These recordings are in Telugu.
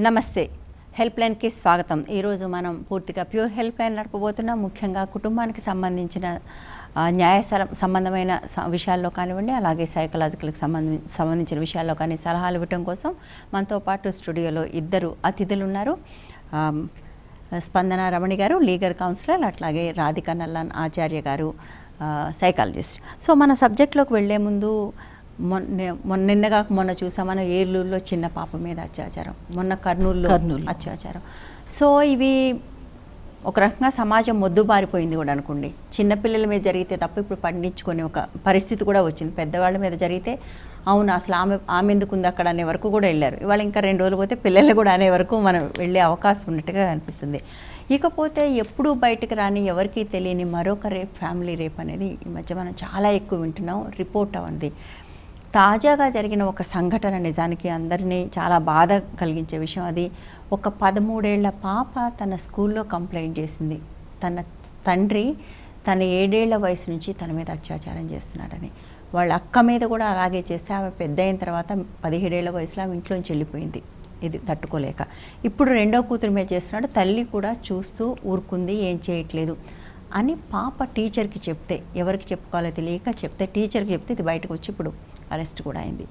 నమస్తే. హెల్ప్ లైన్కి స్వాగతం. ఈరోజు మనం పూర్తిగా ప్యూర్ హెల్ప్ లైన్ నడపబోతున్నాం. ముఖ్యంగా కుటుంబానికి సంబంధించిన న్యాయ సంబంధమైన విషయాల్లో కానివ్వండి, అలాగే సైకలాజికల్కి సంబంధించిన విషయాల్లో కానీ సలహాలు ఇవ్వటం కోసం మనతో పాటు స్టూడియోలో ఇద్దరు అతిథులు ఉన్నారు. స్పందన రమణి గారు లీగల్ కౌన్సిలర్, అట్లాగే రాధికా నల్లాన్ ఆచార్య గారు సైకాలజిస్ట్. సో మన సబ్జెక్ట్లోకి వెళ్లే ముందు మొన్న చూసామని ఏలూరులో చిన్న పాప మీద అత్యాచారం, మొన్న కర్నూలు అత్యాచారం. సో ఇవి ఒక రకంగా సమాజం మొద్దుబారిపోయింది కూడా అనుకోండి. చిన్నపిల్లల మీద జరిగితే తప్ప ఇప్పుడు పండించుకునే ఒక పరిస్థితి కూడా వచ్చింది. పెద్దవాళ్ళ మీద జరిగితే అవును అసలు ఆమె ఎందుకు ఉంది అక్కడ అనే వరకు కూడా వెళ్ళారు. ఇవాళ ఇంకా 2 రోజులు పోతే పిల్లలు కూడా అనే వరకు మనం వెళ్ళే అవకాశం ఉన్నట్టుగా అనిపిస్తుంది. ఇకపోతే ఎప్పుడూ బయటకు రాని ఎవరికీ తెలియని మరొక రేప్, ఫ్యామిలీ రేప్ అనేది ఈ మధ్య మనం చాలా ఎక్కువ వింటున్నాం. రిపోర్ట్ అవ్వండి. తాజాగా జరిగిన ఒక సంఘటన నిజానికి అందరినీ చాలా బాధ కలిగించే విషయం. అది ఒక 13 ఏళ్ల పాప తన స్కూల్లో కంప్లైంట్ చేసింది. తన తండ్రి తన 7 ఏళ్ల వయసు నుంచి తన మీద అత్యాచారం చేస్తున్నాడని. వాళ్ళ అక్క మీద కూడా అలాగే చేస్తే ఆమె పెద్ద అయిన తర్వాత 17 ఏళ్ల వయసులో ఆమె ఇంట్లోంచి వెళ్ళిపోయింది. ఇది తట్టుకోలేక ఇప్పుడు 2వ కూతురు మీద చేస్తున్నాడు. తల్లి కూడా చూస్తూ ఊరుకుంది, ఏం చేయట్లేదు అని పాప టీచర్కి చెప్తే, ఎవరికి చెప్పుకోవాలో తెలియక చెప్తే, టీచర్కి చెప్తే ఇది బయటకు వచ్చి ఇప్పుడు అరెస్ట్ కూడా అయింది.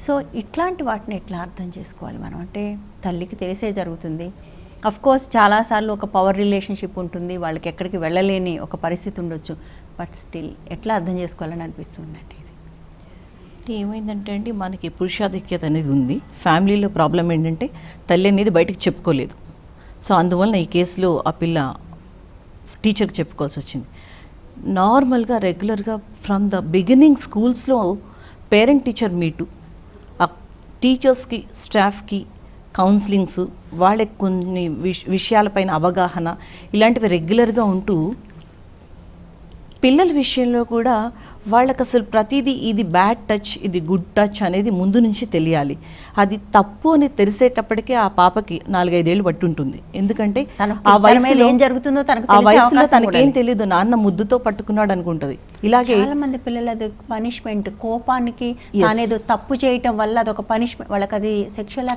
సో ఇట్లాంటి వాటిని ఎట్లా అర్థం చేసుకోవాలి మనం? అంటే తల్లికి తెలిసే జరుగుతుంది. అఫ్కోర్స్ చాలాసార్లు ఒక పవర్ రిలేషన్షిప్ ఉంటుంది, వాళ్ళకి ఎక్కడికి వెళ్ళలేని ఒక పరిస్థితి ఉండొచ్చు. బట్ స్టిల్ ఎట్లా అర్థం చేసుకోవాలని అనిపిస్తుందండి. ఇది ఏమైందంటే అండి, మనకి పురుషాధిక్యత అనేది ఉంది. ఫ్యామిలీలో ప్రాబ్లం ఏంటంటే తల్లి అనేది బయటకు చెప్పుకోలేదు. సో అందువలన ఈ కేసులో ఆ పిల్ల టీచర్కి చెప్పుకోవాల్సి వచ్చింది. నార్మల్గా రెగ్యులర్గా ఫ్రమ్ ద బిగినింగ్ స్కూల్స్లో పేరెంట్ టీచర్ మీటు, ఆ టీచర్స్కి స్టాఫ్కి కౌన్సిలింగ్స్, వాళ్ళకి కొన్ని విషయాలపైన అవగాహన, ఇలాంటివి రెగ్యులర్గా ఉంటూ పిల్లల విషయంలో కూడా వాళ్ళకి అసలు ప్రతిదీ ఇది బ్యాడ్ టచ్, ఇది గుడ్ టచ్ అనేది ముందు నుంచి తెలియాలి. అది తప్పు అని తెలిసేటప్పటికే ఆ పాపకి 4-5 ఏళ్ళు పట్టి ఉంటుంది. ఎందుకంటే ఆ వయసులో ఏం జరుగుతుందో తనకేం తెలియదు. నాన్న ముద్దుతో పట్టుకున్నాడు అనుకుంటుంది. ఇలాగే చాలా మంది పిల్లలు అది పనిష్మెంట్, కోపానికి అనేది తప్పు చేయటం వల్ల అదొక పనిష్మెంట్, వాళ్ళకి అది సెక్షువల్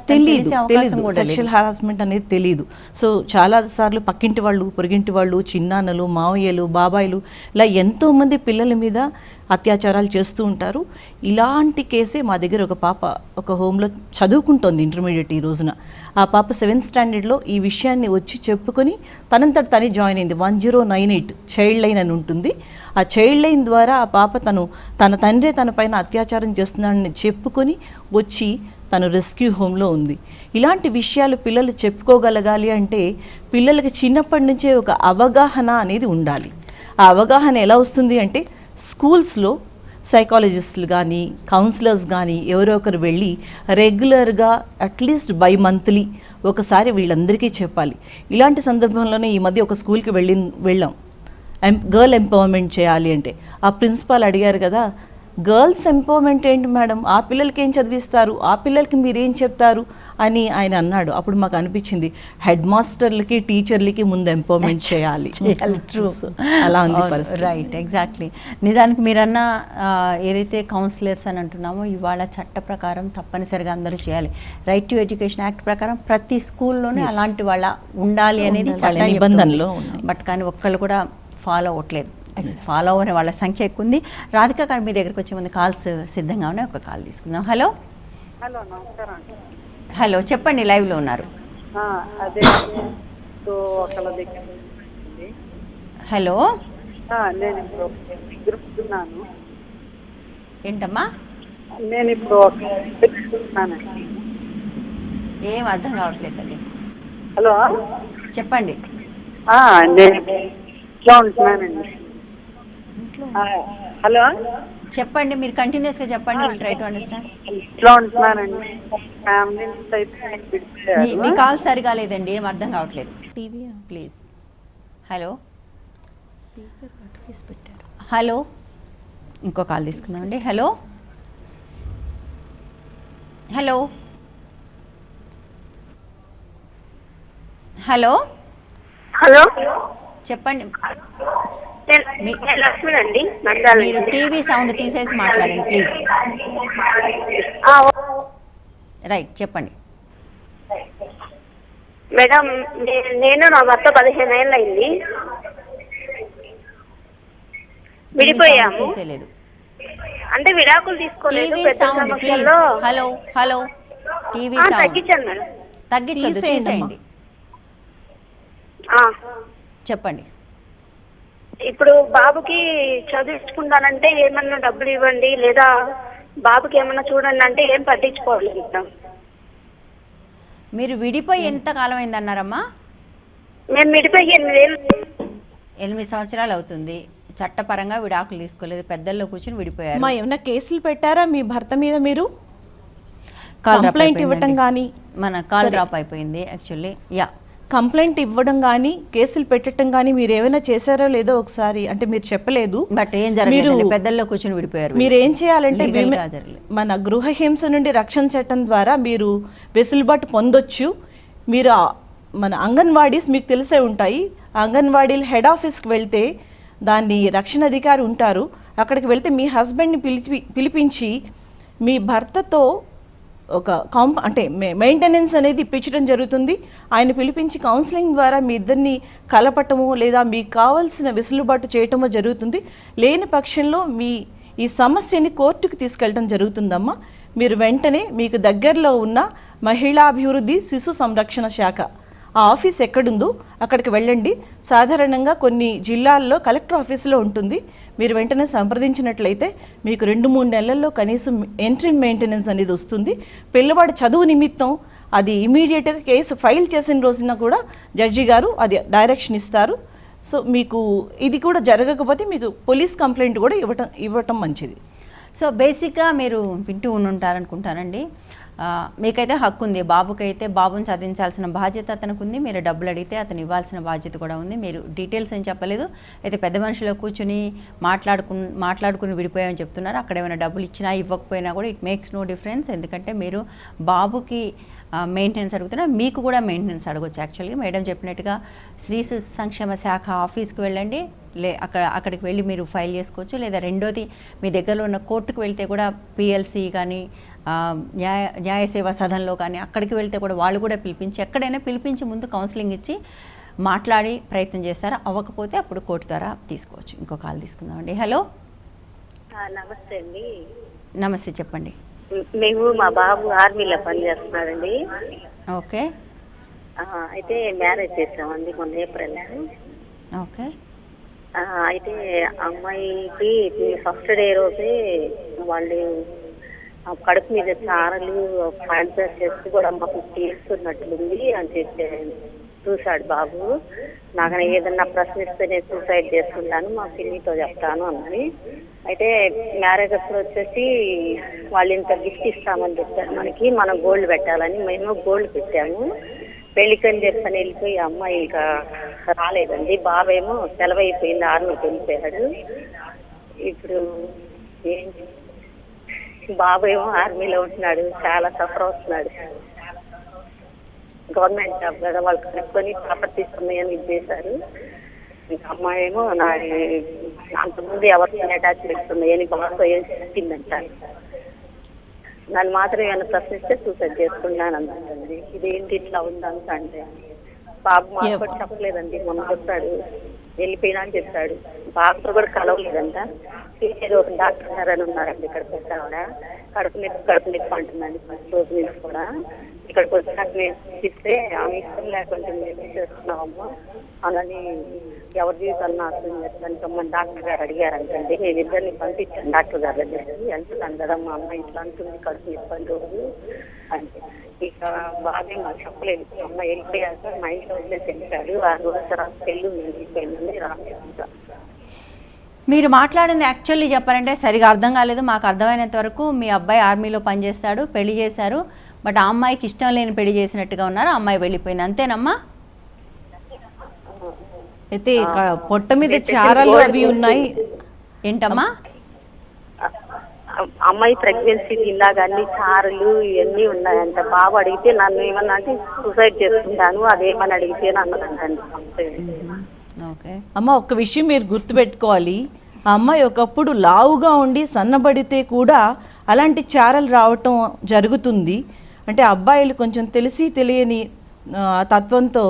సెక్షువల్ హారాస్మెంట్ అనేది తెలియదు. సో చాలా సార్లు పక్కింటి వాళ్ళు, పొరుగింటి వాళ్ళు, చిన్నాన్నలు, మావయ్యలు, బాబాయిలు ఇలా ఎంతోమంది పిల్లల మీద అత్యాచారాలు చేస్తూ ఉంటారు. ఇలాంటి కేసే మా దగ్గర ఒక పాప ఒక హోమ్లో చదువుకుంటోంది, ఇంటర్మీడియట్ ఈ రోజున. ఆ పాప 7th స్టాండర్డ్లో ఈ విషయాన్ని వచ్చి చెప్పుకొని తనంతట తనే జాయిన్ అయింది. 1098 చైల్డ్ లైన్ అని ఉంటుంది. ఆ చైల్డ్ లైన్ ద్వారా ఆ పాప తన తండ్రి తన పైన అత్యాచారం చేస్తున్నాడని చెప్పుకొని వచ్చి తను రెస్క్యూ హోమ్లో ఉంది. ఇలాంటి విషయాలు పిల్లలు చెప్పుకోగలగాలి అంటే పిల్లలకి చిన్నప్పటి నుంచే ఒక అవగాహన అనేది ఉండాలి. ఆ అవగాహన ఎలా వస్తుంది అంటే స్కూల్స్లో సైకాలజిస్టులు కానీ కౌన్సిలర్స్ కానీ ఎవరో ఒకరు వెళ్ళి రెగ్యులర్గా అట్లీస్ట్ బై మంత్లీ ఒకసారి వీళ్ళందరికీ చెప్పాలి. ఇలాంటి సందర్భంలోనే ఈ మధ్య ఒక స్కూల్కి వెళ్ళాం. గర్ల్ ఎంపవర్మెంట్ చేయాలి అంటే ఆ ప్రిన్సిపాల్ అడిగారు కదా, గర్ల్స్ ఎంపవర్మెంట్ ఏంటి మేడం, ఆ పిల్లలకి ఏం చదివిస్తారు, ఆ పిల్లలకి మీరేం చెప్తారు అని ఆయన అన్నాడు. అప్పుడు మాకు అనిపించింది హెడ్ మాస్టర్లకి టీచర్లకి ముందు ఎంపవర్మెంట్ చేయాలి. ట్రూ, అలా ఉంది పరిస్థితి. Right, exactly. నిజానికి మీరన్న ఏదైతే కౌన్సిలర్స్ అని అంటున్నామో ఇవాళ చట్ట ప్రకారం తప్పనిసరిగా అందరూ చేయాలి. రైట్ టు ఎడ్యుకేషన్ యాక్ట్ ప్రకారం ప్రతి స్కూల్లోనే అలాంటి వాళ్ళ ఉండాలి అనేది చట్ట నిబంధనలో. బట్ కానీ ఒక్కళ్ళు కూడా ఫాలో అవ్వట్లేదు. ఫాలో అవ్వని వాళ్ళ సంఖ్య ఎక్కువ ఉంది. రాధిక గారు మీ దగ్గరికి వచ్చే ముందు కాల్స్ సిద్ధంగా ఉన్నాయి, ఒక కాల్ తీసుకుందాం. హలో నమస్కారం. హలో, చెప్పండి, లైవ్లో ఉన్నారు. హలో, నేను ఇప్పుడు ఏంటమ్మా? నేను ఇప్పుడు ఏం అర్థం కావట్లేదండి. హలో, చెప్పండి. నేను ఇంట్లో ఉంటున్నానండి. హలో, చెప్పండి, మీరు కంటిన్యూస్గా చెప్పండి. Will try to understand. ఇంట్లో ఉంటున్నానండి. ఫ్యామిలీ అయితే మీ కాల్ సరిగా లేదండి, ఏం అర్థం కావట్లేదు. ప్లీజ్. హలో, హలో, ఇంకో కాల్ తీసుకుందామండి. హలో, హలో, హలో, హలో, చెప్పండి. లక్ష్మణ్ అండి. మీరు టీవీ సౌండ్ తీసేసి మాట్లాడండి ప్లీజ్. రైట్, చెప్పండి. మేడం నేను నా భర్త 15 ఏళ్ళు అయింది, విడిపోయాము. తీసేలేదు. అంటే విడాకులు తీసుకోలేదు. టీవీ పెద్ద సౌండ్ ప్లీజ్. సమస్యల్లో హలో హలో టీవీ సౌండ్ తగ్గించాను మేడం. తగ్గించొద్దు, తీసేయండి. ఆ, చెప్పండి. ఇప్పుడు బాబుకి చదివించుకుంటానంటే ఏమన్నా డబ్బులు ఇవ్వండి, లేదా బాబుకి ఏమన్నా చూడండి అంటే ఏం పట్టించుకోవట్లేదు మేడం. మీరు విడిపోయి ఎంత కాలం అయింది అన్నారమ్మా? మేము విడిపోయి 8 ఏళ్ళు. 8 సంవత్సరాలు అవుతుంది. చట్టపరంగా విడాకులు తీసుకోలేదు, పెద్దల్లో కూర్చుని విడిపోయారు. మా ఏమైనా కేసులు పెట్టారా మీ భర్త మీద? మీరు కాల్ డ్రాప్ కంప్లైంట్ ఇవ్వటం అయిపోయిందండి. కానీ మన కాల్ డ్రాప్ అయిపోయింది యాక్చువల్లీ. యా, కంప్లైంట్ ఇవ్వడం కానీ కేసులు పెట్టడం కానీ మీరు ఏమైనా చేశారో లేదో ఒకసారి, అంటే మీరు చెప్పలేదు. బట్ ఏం జరగలేదు, పెద్దల్లో కూర్చుని విడిపోయారు. మీరు ఏం చేయాలంటే Legal గా జరగలేదు. మన గృహ హింస నుండి రక్షణ చట్టం ద్వారా మీరు వెసులుబాటు పొందొచ్చు. మీరు మన అంగన్వాడీస్ మీకు తెలిసే ఉంటాయి. అంగన్వాడీలు హెడ్ ఆఫీస్కి వెళ్తే దాన్ని రక్షణ అధికారి ఉంటారు. అక్కడికి వెళ్తే మీ హస్బెండ్ని పిలిపించి మీ భర్తతో ఒక అంటే మెయింటెనెన్స్ అనేది ఇప్పించడం జరుగుతుంది. ఆయన పిలిపించి కౌన్సిలింగ్ ద్వారా మీ ఇద్దరిని కలపటము లేదా మీకు కావాల్సిన వెసులుబాటు చేయటమో జరుగుతుంది. లేని పక్షంలో ఈ సమస్యని కోర్టుకు తీసుకెళ్ళటం జరుగుతుందమ్మా. మీరు వెంటనే మీకు దగ్గరలో ఉన్న మహిళాభివృద్ధి శిశు సంరక్షణ శాఖ ఆ ఆఫీస్ ఎక్కడుందో అక్కడికి వెళ్ళండి. సాధారణంగా కొన్ని జిల్లాల్లో కలెక్టర్ ఆఫీసులో ఉంటుంది. మీరు వెంటనే సంప్రదించినట్లయితే మీకు 2-3 నెలల్లో కనీసం ఎంట్రీ మెయింటెనెన్స్ అనేది వస్తుంది. పిల్లవాడు చదువు నిమిత్తం అది ఇమీడియట్గా కేసు ఫైల్ చేసిన రోజున కూడా జడ్జి గారు అది డైరెక్షన్ ఇస్తారు. సో మీకు ఇది కూడా జరగకపోతే మీకు పోలీస్ కంప్లైంట్ కూడా ఇవ్వటం మంచిది. సో బేసిక్గా మీరు వింటూ ఉంటారనుకుంటానండి. మీకైతే హక్కు ఉంది. బాబుకైతే బాబుని చదివించాల్సిన బాధ్యత అతనికి ఉంది. మీరు డబ్బులు అడిగితే అతను ఇవ్వాల్సిన బాధ్యత కూడా ఉంది. మీరు డీటెయిల్స్ ఏం చెప్పలేదు. అయితే పెద్ద మనుషులు కూర్చుని మాట్లాడుకుని విడిపోయామని చెప్తున్నారు. అక్కడ ఏమైనా డబ్బులు ఇచ్చినా ఇవ్వకపోయినా కూడా ఇట్ మేక్స్ నో డిఫరెన్స్. ఎందుకంటే మీరు బాబుకి మెయింటెనెన్స్ అడుగుతున్నారు, మీకు కూడా మెయింటెనెన్స్ అడగొచ్చు. యాక్చువల్గా మేడం చెప్పినట్టుగా స్త్రీ శిశు సంక్షేమ శాఖ ఆఫీస్కి వెళ్ళండి. అక్కడికి వెళ్ళి మీరు ఫైల్ చేసుకోవచ్చు. లేదా రెండోది మీ దగ్గరలో ఉన్న కోర్టుకు వెళ్తే కూడా పిఎల్సి కానీ న్యాయ సేవా సదన్లో కానీ అక్కడికి వెళ్తే కూడా వాళ్ళు కూడా ఎక్కడైనా పిలిపించి ముందు కౌన్సిలింగ్ ఇచ్చి మాట్లాడి ప్రయత్నం చేస్తారు. అవ్వకపోతే అప్పుడు కోర్టు ద్వారా తీసుకోవచ్చు. ఇంకో కాల్ తీసుకుందామండి. హలో, నమస్తే అండి. నమస్తే, చెప్పండి. మేము మా బాబు ఆర్మీలో పనిచేస్తున్నాడండి. ఓకే. అయితే మ్యారేజ్ చేసామండి మొన్న ఏప్రిల్. ఓకే. అయితే అమ్మాయికి ఫస్ట్ డే రోజే వాళ్ళు కడుపు మీద చారలు ఫ్రాక్చర్ చేసి కూడా మాకు తీస్తున్నట్లుంది అని చెప్పి చూశాడు బాబు. నాకు ఏదన్నా ప్రశ్నిస్తే నేను సూసైడ్ చేసుకుంటాను, మా పిన్నితో చెప్తాను అన్నది. అయితే మ్యారేజ్ అప్పుడు వచ్చేసి వాళ్ళు ఇంత గిఫ్ట్ ఇస్తామని చెప్పారు మనకి, మనం గోల్డ్ పెట్టాలని. మేము గోల్డ్ పెట్టాము. పెళ్లికని చెప్పని వెళ్ళిపోయి అమ్మాయి ఇంకా రాలేదండి. బాబేమో సెలవైపోయింది, ఆర్మీకి వెళ్ళిపోయాడు. ఇప్పుడు ఏంటి, బాబు ఏమో ఆర్మీలో ఉంటున్నాడు, చాలా సఫర్ అవుతున్నాడు. గవర్నమెంట్ జాబ్ కదా, వాళ్ళు కనుక్కొని ప్రాపర్టీస్ ఉన్నాయని ఇది చేశారు. ఇంకా అమ్మాయి ఏమో అంతకుముందు ఎవరితో అటాచ్మెంట్స్ ఉన్నాయని బాబుతో ఏం చెప్పిందంట. నన్ను మాత్రం ఏమైనా ప్రశ్నిస్తే సూసైడ్ చేసుకున్నాను అంటుంది. ఇదేంటి ఇట్లా ఉందంట అంటే బాబు మాకు కూడా చెప్పలేదండి. మొన్న వస్తాడు, వెళ్ళిపోయినా అని చెప్పాడు. బాబుతో కూడా కలవలేదంట. ఏదో ఒక డాక్టర్ గారు అని ఉన్నారండి ఇక్కడ పెద్ద ఆవిడ. కడుపు నొప్పి అంటుందండి ఫస్ట్ రోజు నుంచి కూడా. ఇక్కడికి వచ్చాక నేను ఇస్తే ఆమె ఇష్టం లేకుంటే మేము చేస్తున్నామమ్మా అని ఎవరి జీవితాలు నాశనం చేస్తానికి అమ్మ డాక్టర్ గారు అడిగారంటండి. నేను ఇద్దరిని పంపించాను డాక్టర్ గారి దగ్గరికి. వెళ్తున్నాను కదమ్మా అమ్మ ఇట్లా అంటుంది, కడుపు నొప్పి రోజు అంటే. ఇక బాగా మాకు చెప్పలేదు. అమ్మ వెళ్ళిపోయాక మా ఇంట్లో వదిలేసి వెళ్ళాడు. ఆ రోజు తర్వాత పెళ్ళి వెళ్ళిపోయిందండి, రాలేదు. మీరు మాట్లాడింది యాక్చువల్లీ చెప్పాలంటే సరిగా అర్థం కాలేదు. మాకు అర్థమైనంత వరకు మీ అబ్బాయి ఆర్మీలో పనిచేస్తాడు, పెళ్లి చేశారు. బట్ ఆ అమ్మాయికి ఇష్టం లేని పెళ్లి చేసినట్టుగా ఉన్నారు. ఆ అమ్మాయి వెళ్ళిపోయింది, అంతేనమ్మా? అయితే పొట్ట మీద చారాలు అవి ఉన్నాయి. ఏంటమ్మా? అమ్మాయి ప్రెగ్నెన్సీ ఇలాగ అన్ని చారులు ఇవన్నీ ఉన్నాయంట. బాబు అడిగితే నన్ను ఏమన్నా అంటే సూసైడ్ చేసుకుంటాను, అదేమని అడిగితే అన్నదంటండి. అమ్మ, ఒక విషయం మీరు గుర్తుపెట్టుకోవాలి. ఆ అమ్మాయి ఒకప్పుడు లావుగా ఉండి సన్నబడితే కూడా అలాంటి చారలు రావటం జరుగుతుంది. అంటే అబ్బాయిలు కొంచెం తెలిసి తెలియని తత్వంతో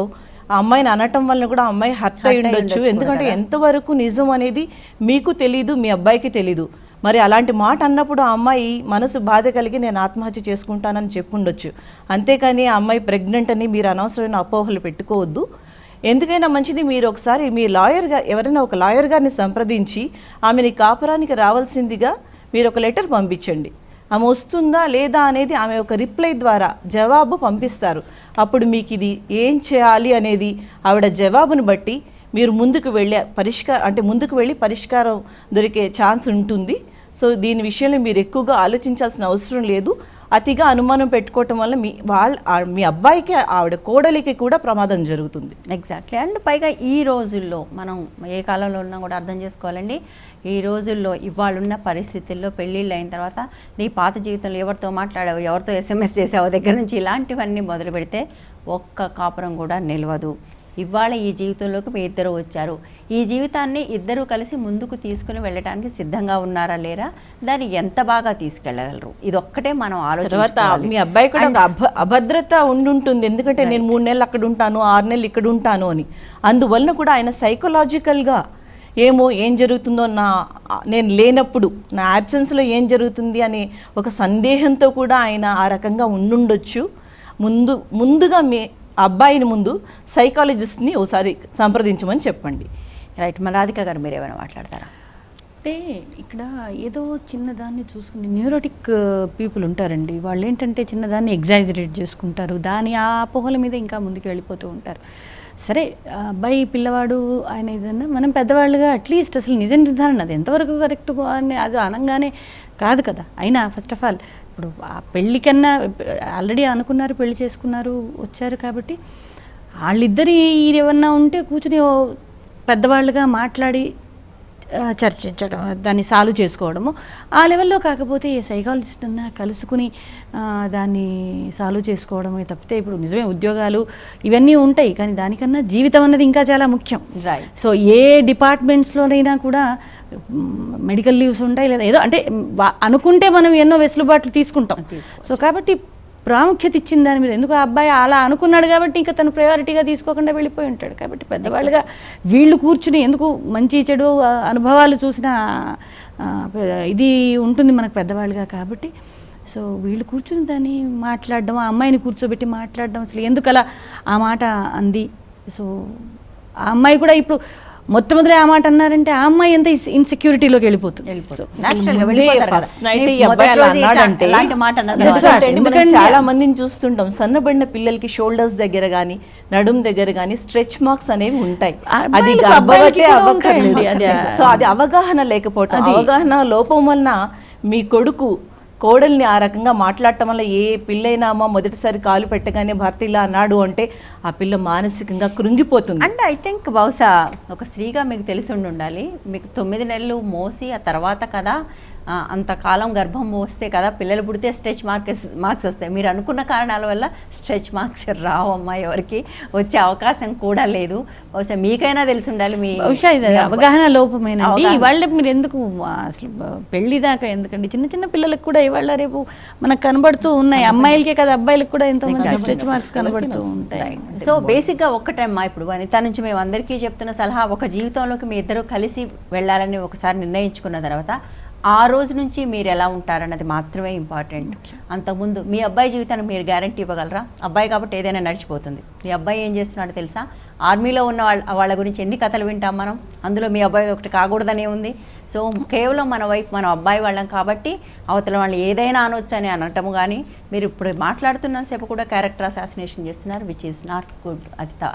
ఆ అమ్మాయిని అనటం వల్ల కూడా ఆ అమ్మాయి హర్ట్ అయి ఉండొచ్చు. ఎందుకంటే ఎంతవరకు నిజం అనేది మీకు తెలీదు, మీ అబ్బాయికి తెలీదు. మరి అలాంటి మాట అన్నప్పుడు ఆ అమ్మాయి మనసు బాధ కలిగి నేను ఆత్మహత్య చేసుకుంటానని చెప్పుండొచ్చు. అంతేకాని ఆ అమ్మాయి ప్రెగ్నెంట్ అని మీరు అనవసరమైన అపోహలు పెట్టుకోవద్దు. ఎందుకైనా మంచిది మీరు ఒకసారి మీ లాయర్గా ఎవరైనా ఒక లాయర్ గారిని సంప్రదించి ఆమెని కాపురానికి రావాల్సిందిగా మీరు ఒక లెటర్ పంపించండి. ఆమె వస్తుందా లేదా అనేది ఆమె ఒక రిప్లై ద్వారా జవాబు పంపిస్తారు. అప్పుడు మీకు ఇది ఏం చేయాలి అనేది ఆవిడ జవాబును బట్టి మీరు ముందుకు వెళ్ళి పరిష్కారం దొరికే ఛాన్స్ ఉంటుంది. సో దీని విషయంలో మీరు ఎక్కువగా ఆలోచించాల్సిన అవసరం లేదు. అతిగా అనుమానం పెట్టుకోవటం వల్ల మీ అబ్బాయికి ఆవిడ కోడలికి కూడా ప్రమాదం జరుగుతుంది. ఎగ్జాక్ట్లీ. అండ్ పైగా ఈ రోజుల్లో మనం ఏ కాలంలో ఉన్నా కూడా అర్థం చేసుకోవాలండి. ఈ రోజుల్లో ఇవాళున్న పరిస్థితుల్లో పెళ్ళిళ్ళు అయిన తర్వాత నీ పాత జీవితంలో ఎవరితో మాట్లాడావు, ఎవరితో SMS చేసావు దగ్గర నుంచి ఇలాంటివన్నీ మొదలు పెడితే ఒక్క కాపురం కూడా నిలవదు. ఇవాళ ఈ జీవితంలోకి మీ ఇద్దరు వచ్చారు. ఈ జీవితాన్ని ఇద్దరు కలిసి ముందుకు తీసుకుని వెళ్ళడానికి సిద్ధంగా ఉన్నారా లేరా, దాన్ని ఎంత బాగా తీసుకెళ్ళగలరు, ఇదొక్కటే మనం ఆలోచించాలి. మీ అబ్బాయి కూడా అభద్రత ఉండుంటుంది. ఎందుకంటే నేను 3 నెలలు అక్కడ ఉంటాను, 6 నెలలు ఇక్కడ ఉంటాను అని. అందువలన కూడా ఆయన సైకలాజికల్గా ఏం జరుగుతుందో నేను లేనప్పుడు నా యాబ్సెన్స్లో ఏం జరుగుతుంది అని ఒక సందేహంతో కూడా ఆయన ఆ రకంగా ఉండుండొచ్చు. ముందుగా మీ అబ్బాయిని ముందు సైకాలజిస్ట్ని ఒకసారి సంప్రదించమని చెప్పండి. రైట్. మన రాధిక గారు మీరు ఏమైనా మాట్లాడతారా? అంటే ఇక్కడ ఏదో చిన్నదాన్ని చూసుకుని న్యూరోటిక్ పీపుల్ ఉంటారండి. వాళ్ళు ఏంటంటే చిన్నదాన్ని ఎగ్జాజరేట్ చేసుకుంటారు, దాని ఆ అపోహల మీద ఇంకా ముందుకు వెళ్ళిపోతూ ఉంటారు. సరే, అబ్బాయి పిల్లవాడు ఆయన ఏదన్నా మనం పెద్దవాళ్ళుగా అట్లీస్ట్ అసలు నిజ నిర్ధారణ అది ఎంతవరకు కరెక్ట్ అని అది అనగానే కాదు కదా. అయినా ఫస్ట్ ఆఫ్ ఆల్ ఇప్పుడు ఆ పెళ్ళికన్నా ఆల్రెడీ అనుకున్నారు, పెళ్లి చేసుకున్నారు, వచ్చారు కాబట్టి వాళ్ళిద్దరి ఏమన్నా ఉంటే కూర్చుని పెద్దవాళ్ళుగా మాట్లాడి చర్చించడం, దాన్ని సాల్వ్ చేసుకోవడము ఆ లెవెల్లో. కాకపోతే ఏ సైకాలజిస్ట్ అన్నా కలుసుకుని దాన్ని సాల్వ్ చేసుకోవడమే తప్పితే ఇప్పుడు నిజమే ఉద్యోగాలు ఇవన్నీ ఉంటాయి, కానీ దానికన్నా జీవితం అన్నది ఇంకా చాలా ముఖ్యం. సో ఏ డిపార్ట్మెంట్స్లోనైనా కూడా మెడికల్ లీవ్స్ ఉంటాయి, లేదా ఏదో అంటే అనుకుంటే మనం ఎన్నో వెసులుబాట్లు తీసుకుంటాం. సో కాబట్టి ప్రాముఖ్యత ఇచ్చిన దాని మీద ఎందుకు ఆ అబ్బాయి అలా అనుకున్నాడు కాబట్టి ఇంకా తను ప్రయారిటీగా తీసుకోకుండా వెళ్ళిపోయి ఉంటాడు. కాబట్టి పెద్దవాళ్ళుగా వీళ్ళు కూర్చుని ఎందుకు మంచి చెడు అనుభవాలు చూసిన ఇది ఉంటుంది మనకు పెద్దవాళ్ళుగా. కాబట్టి సో వీళ్ళు కూర్చుని దాన్ని మాట్లాడడం, ఆ అమ్మాయిని కూర్చోబెట్టి మాట్లాడడం, అసలు ఎందుకు అలా ఆ మాట అంది. సో ఆ అమ్మాయి కూడా ఇప్పుడు మొట్టమొదటి ఆ మాట అన్నారంటే ఆ అమ్మాయి ఎంత ఇన్సెక్యూరిటీలోకి వెళ్ళిపోతుంది. చాలా మందిని చూస్తుంటాం, సన్నబడిన పిల్లలకి షోల్డర్స్ దగ్గర గానీ నడుం దగ్గర గానీ స్ట్రెచ్ మార్క్స్ అనేవి ఉంటాయి. అది గర్భవతి అవ్వక్కర్లేదు. సో అది అవగాహన లేకపోవటం, అవగాహన లోపం వలన మీ కోడల్ని ఆ రకంగా మాట్లాడటం వల్ల ఏ పిల్లైనా అమ్మ మొదటిసారి కాలు పెట్టగానే భర్త ఇలా అన్నాడు అంటే ఆ పిల్ల మానసికంగా కృంగిపోతుంది. అంటే ఐ థింక్ బహుశా ఒక స్త్రీగా మీకు తెలిసి ఉండాలి, మీకు 9 నెలలు మోసి ఆ తర్వాత కదా అంతకాలం గర్భం మోస్తే కదా పిల్లలు పుడితే స్ట్రెచ్ మార్క్స్ వస్తాయి. మీరు అనుకున్న కారణాల వల్ల స్ట్రెచ్ మార్క్స్ రావమ్మా, ఎవరికి వచ్చే అవకాశం కూడా లేదు. బహుశా మీకైనా తెలిసి ఉండాలి. మీ అవగాహన లోపమేనండి. ఇవాళ మీరు ఎందుకు అసలు పెళ్లి దాకా ఎందుకండి, చిన్న చిన్న పిల్లలకు కూడా ఇవాళ రేపు మనకు కనబడుతూ ఉన్నాయి. అమ్మాయిలకే కదా అబ్బాయిలకు కూడా ఎంతో మంది స్ట్రెచ్ మార్క్స్ కనబడుతూ ఉంటాయి. సో బేసిక్గా ఒక్కటమ్మా, ఇప్పుడు వనిత నుంచి మేము అందరికీ చెప్తున్న సలహా, ఒక జీవితంలోకి మీ ఇద్దరు కలిసి వెళ్ళాలని ఒకసారి నిర్ణయించుకున్న తర్వాత ఆ రోజు నుంచి మీరు ఎలా ఉంటారన్నది మాత్రమే ఇంపార్టెంట్. అంతకుముందు మీ అబ్బాయి జీవితాన్ని మీరు గ్యారంటీ ఇవ్వగలరా? అబ్బాయి కాబట్టి ఏదైనా నడిచిపోతుంది. మీ అబ్బాయి ఏం చేస్తున్నాడో తెలుసా? ఆర్మీలో ఉన్న వాళ్ళ గురించి ఎన్ని కథలు వింటాం మనం. అందులో మీ అబ్బాయి ఒకటి కాకూడదనే ఉంది. సో కేవలం మన వైపు మనం అబ్బాయి వాళ్ళం కాబట్టి అవతల వాళ్ళు ఏదైనా అనొచ్చు అని అనటము. కానీ మీరు ఇప్పుడు మాట్లాడుతున్నంతసేపు కూడా క్యారెక్టర్ అసాసినేషన్ చేస్తున్నారు, విచ్ ఈజ్ నాట్ గుడ్.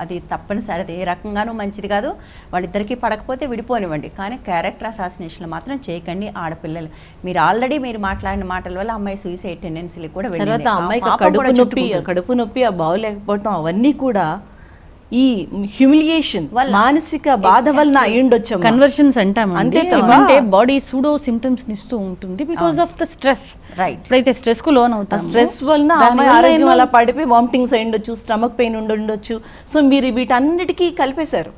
అది తప్పనిసరి, అది ఏ రకంగానూ మంచిది కాదు. వాళ్ళిద్దరికీ పడకపోతే విడిపోనివ్వండి, కానీ క్యారెక్టర్ అసాసినేషన్లు మాత్రం చేయకండి. ఆడపిల్లలు మీరు ఆల్రెడీ మీరు మాట్లాడిన మాటల వల్ల అమ్మాయి సూసైడ్ టెండెన్సీలు కూడా తర్వాత అమ్మాయికి కడుపు నొప్పి బాగోలేకపోవటం అవన్నీ కూడా ఈ హ్యూమిలియేషన్ మానసిక బాధ వలన అయ్యుండొచ్చు. కన్వర్షన్స్ అంటాం, అంటే బాడీ సూడో సిమ్టమ్స్ ఇస్తూ ఉంటుంది because of the stress. Right. ఇప్పుడైతే స్ట్రెస్ కు లోన్ అవుతాం, స్ట్రెస్ వలన అమ్మాయి ఆరోగ్యం అలా పడిపోయి వామిటింగ్స్ అయ్యుండొచ్చు, స్టమక్ పెయిన్ ఉండొచ్చు. సో మీరు వీటన్నిటికీ కలిపేశారు.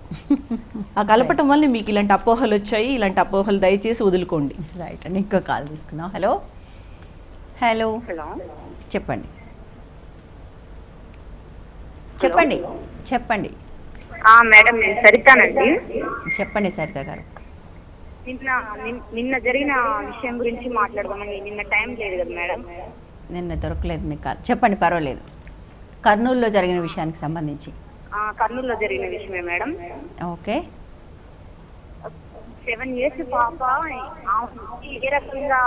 ఆ కలపటం వల్ల మీకు ఇలాంటి అపోహలు వచ్చాయి. ఇలాంటి అపోహలు దయచేసి వదులుకోండి. రైట్ అండి. ఇంకో కాల్ తీసుకున్నాం. హలో హలో హలో చెప్పండి. చెప్పండి చెప్పండి మేడం నేను సరితానండి. చెప్పండి సరిత గారు. నిన్న జరిగిన విషయం గురించి మాట్లాడదామని. నిన్న టైం లేదు కదా మేడం. నిన్న దొరకలేదు మీకు. చెప్పండి, పర్వాలేదు. కర్నూలులో జరిగిన విషయానికి సంబంధించి. కర్నూలులో జరిగిన విషయమే మేడం. ఓకే. 7 years పాప ఏ రకంగా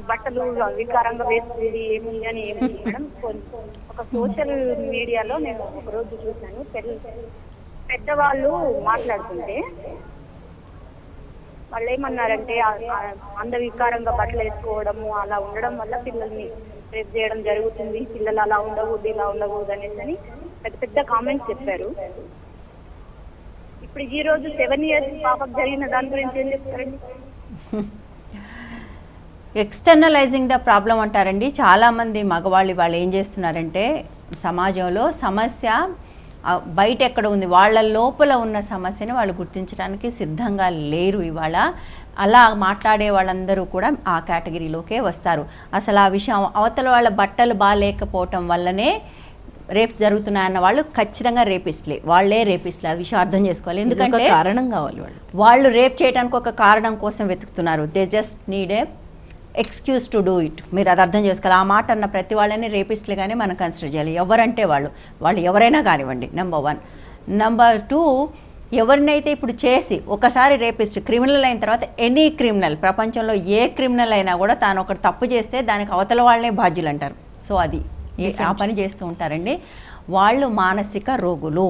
బట్టలు వికారంగా వేస్తుంది ఏముంది అని ఏముంది మేడం. ఒక సోషల్ మీడియాలో నేను ఒక రోజు చూశాను. పెద్దవాళ్ళు మాట్లాడుతుంటే వాళ్ళు ఏమన్నారంటే అందవికారంగా బట్టలు వేసుకోవడము అలా ఉండడం వల్ల పిల్లల్ని రేప్ చేయడం జరుగుతుంది, పిల్లలు అలా ఉండకూడదు ఇలా ఉండకూడదు అనేసి అని పెద్ద పెద్ద కామెంట్స్ చెప్పారు. ఇప్పుడు ఈ రోజు 7 years పాపకు జరిగిన దాని గురించి ఏం చెప్తారండి? ఎక్స్టర్నలైజింగ్ ద ప్రాబ్లం అంటారండి. చాలామంది మగవాళ్ళు ఏం చేస్తున్నారంటే సమాజంలో సమస్య బయట ఎక్కడ ఉంది, వాళ్ళ లోపల ఉన్న సమస్యని వాళ్ళు గుర్తించడానికి సిద్ధంగా లేరు ఇవాళ. అలా మాట్లాడే వాళ్ళందరూ కూడా ఆ కేటగిరీలోకే వస్తారు. అసలు ఆ విషయం అవతల వాళ్ళ బట్టలు బాగాలేకపోవటం వల్లనే రేప్స్ జరుగుతున్నాయన్న వాళ్ళు ఖచ్చితంగా రేపిస్ట్లే, వాళ్ళే రేపిస్ట్లే. ఆ విషయం అర్థం చేసుకోవాలి. ఎందుకంటే కారణం కావాలి, వాళ్ళు రేప్ చేయడానికి ఒక కారణం కోసం వెతుకుతున్నారు. They just need a excuse to do it. మీరు అది అర్థం చేసుకోవాలి. ఆ మాట అన్న ప్రతి వాళ్ళని రేపిస్ట్లుగానే మనం కన్సిడర్ చేయాలి. ఎవరంటే వాళ్ళు ఎవరైనా కానివ్వండి. నెంబర్ 1. నెంబర్ 2, ఎవరినైతే ఇప్పుడు చేసి ఒకసారి రేపిస్ట్ క్రిమినల్ అయిన తర్వాత ఎనీ క్రిమినల్, ప్రపంచంలో ఏ క్రిమినల్ అయినా కూడా తాను ఒకటి తప్పు చేస్తే దానికి అవతల వాళ్ళనే బాధ్యులు అంటారు. సో అది ఆ పని చేస్తూ ఉంటారండి. వాళ్ళు మానసిక రోగులు.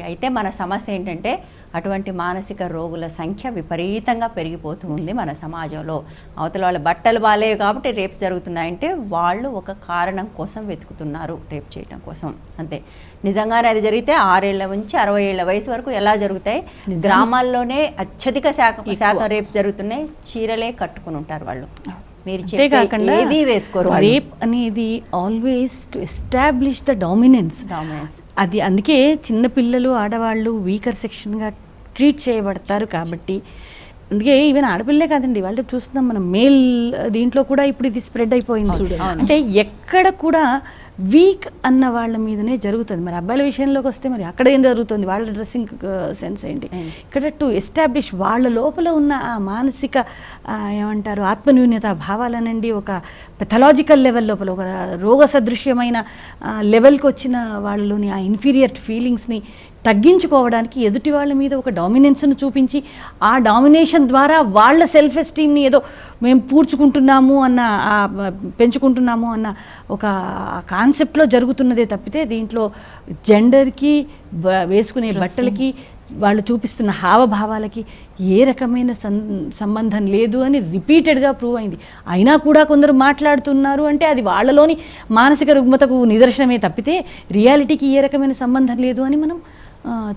అయితే మన సమస్య ఏంటంటే అటువంటి మానసిక రోగుల సంఖ్య విపరీతంగా పెరిగిపోతూ ఉంది మన సమాజంలో. అవతల వాళ్ళ బట్టలు బాగాలేవు కాబట్టి రేప్స్ జరుగుతున్నాయంటే వాళ్ళు ఒక కారణం కోసం వెతుకుతున్నారు రేప్ చేయడం కోసం, అంతే. నిజంగానే అది జరిగితే 6 ఏళ్ల నుంచి 60 ఏళ్ల వయసు వరకు ఎలా జరుగుతాయి? గ్రామాల్లోనే అత్యధిక శాతం రేప్స్ జరుగుతున్నాయి. చీరలే కట్టుకుని ఉంటారు వాళ్ళు. ఏవి వేసుకోరు. రేప్ అనేది always to establish the dominance. అది అందుకే చిన్నపిల్లలు ఆడవాళ్ళు వీకర్ సెక్షన్గా ట్రీట్ చేయబడతారు. కాబట్టి అందుకే ఈవెన్ ఆడపిల్లే కాదండి, వాళ్ళు చూస్తున్నాం మనం మేల్ దీంట్లో కూడా ఇప్పుడు ఇది స్ప్రెడ్ అయిపోయింది. అంటే ఎక్కడ కూడా వీక్ అన్న వాళ్ళ మీదనే జరుగుతుంది. మరి అబ్బాయిల విషయంలోకి వస్తే మరి అక్కడ ఏం జరుగుతుంది? వాళ్ళ డ్రెస్సింగ్ సెన్స్ ఏంటి? ఇక్కడ టు ఎస్టాబ్లిష్ వాళ్ళ లోపల ఉన్న ఆ మానసిక ఏమంటారు ఆత్మన్యూన్యత భావాలనండి, ఒక పెథలాజికల్ లెవెల్ లోపల ఒక రోగ సదృశ్యమైన లెవెల్కి వచ్చిన వాళ్ళలోని ఆ ఇన్ఫీరియర్ ఫీలింగ్స్ని తగ్గించుకోవడానికి ఎదుటి వాళ్ళ మీద ఒక డామినెన్స్ను చూపించి ఆ డామినేషన్ ద్వారా వాళ్ళ సెల్ఫ్ ఎస్టీమ్ని ఏదో మేము పూడ్చుకుంటున్నాము అన్న పెంచుకుంటున్నాము అన్న ఒక కాన్సెప్ట్లో జరుగుతున్నదే తప్పితే దీంట్లో జెండర్కి వేసుకునే బట్టలకి వాళ్ళు చూపిస్తున్న హావభావాలకి ఏ రకమైన సంబంధం లేదు అని రిపీటెడ్గా ప్రూవ్ అయింది. అయినా కూడా కొందరు మాట్లాడుతున్నారు అంటే అది వాళ్ళలోని మానసిక రుగ్మతకు నిదర్శనమే తప్పితే రియాలిటీకి ఏ రకమైన సంబంధం లేదు అని మనం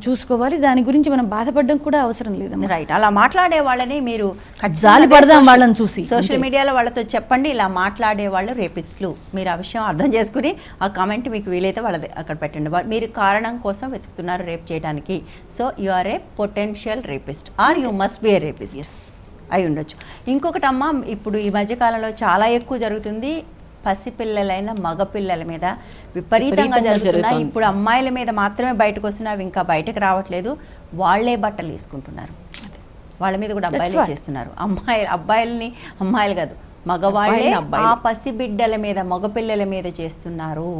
చూసుకోవాలి. దాని గురించి మనం బాధపడడం కూడా అవసరం లేదు. రైట్. అలా మాట్లాడే వాళ్ళని మీరు జాలి పడదాం వాళ్ళని చూసి. సోషల్ మీడియాలో వాళ్ళతో చెప్పండి, ఇలా మాట్లాడే వాళ్ళు రేపిస్టులు. మీరు ఆ విషయం అర్థం చేసుకుని ఆ కామెంట్ మీకు వీలైతే వాళ్ళది అక్కడ పెట్టండి. మీరు కారణం కోసం వెతుకుతున్నారు రేప్ చేయడానికి. So you are a potential rapist or you must be a rapist. అయి ఉండొచ్చు. ఇంకొకటి అమ్మ, ఇప్పుడు ఈ మధ్యకాలంలో చాలా ఎక్కువ జరుగుతుంది. పసిపిల్లలైన మగపిల్లల మీద విపరీతంగా జరుగుతున్నాయి. ఇప్పుడు అమ్మాయిల మీద మాత్రమే బయటకు వస్తున్నాయి, అవి ఇంకా బయటకు రావట్లేదు. వాళ్ళే బట్టలు వేసుకుంటున్నారు. వాళ్ళ మీద కూడా అబ్బాయిలే చేస్తున్నారు. అమ్మాయిలు కాదు, మగవాళ్ళే ఆ పసిబిడ్డల మీద మగపిల్లల మీద చేస్తున్నారు.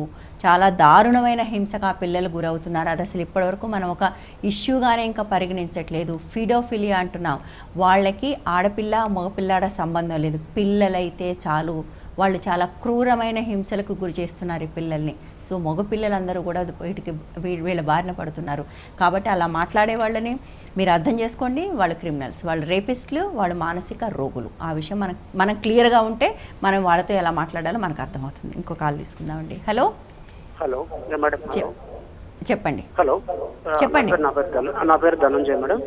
చాలా దారుణమైన హింసకు ఆ పిల్లలు గురవుతున్నారు. అది అసలు ఇప్పటివరకు మనం ఒక ఇష్యూగానే ఇంకా పరిగణించట్లేదు. ఫిడోఫిలియా అంటున్నాం. వాళ్ళకి ఆడపిల్ల మగపిల్లాడ సంబంధం లేదు, పిల్లలైతే చాలు. వాళ్ళు చాలా క్రూరమైన హింసలకు గురి చేస్తున్నారు ఈ పిల్లల్ని. సో మగపిల్లలందరూ కూడా వీళ్ళ బారిన పడుతున్నారు. కాబట్టి అలా మాట్లాడే వాళ్ళని మీరు అర్థం చేసుకోండి. వాళ్ళు క్రిమినల్స్, వాళ్ళు రేపిస్టులు, వాళ్ళు మానసిక రోగులు. ఆ విషయం మనం క్లియర్గా ఉంటే మనం వాళ్ళతో ఎలా మాట్లాడాలో మనకు అర్థమవుతుంది. ఇంకో కాల్ తీసుకుందామండి. Hello madam. చెప్పండి. హలో చెప్పండి. నా పేరు ధనంజయ్ మేడం.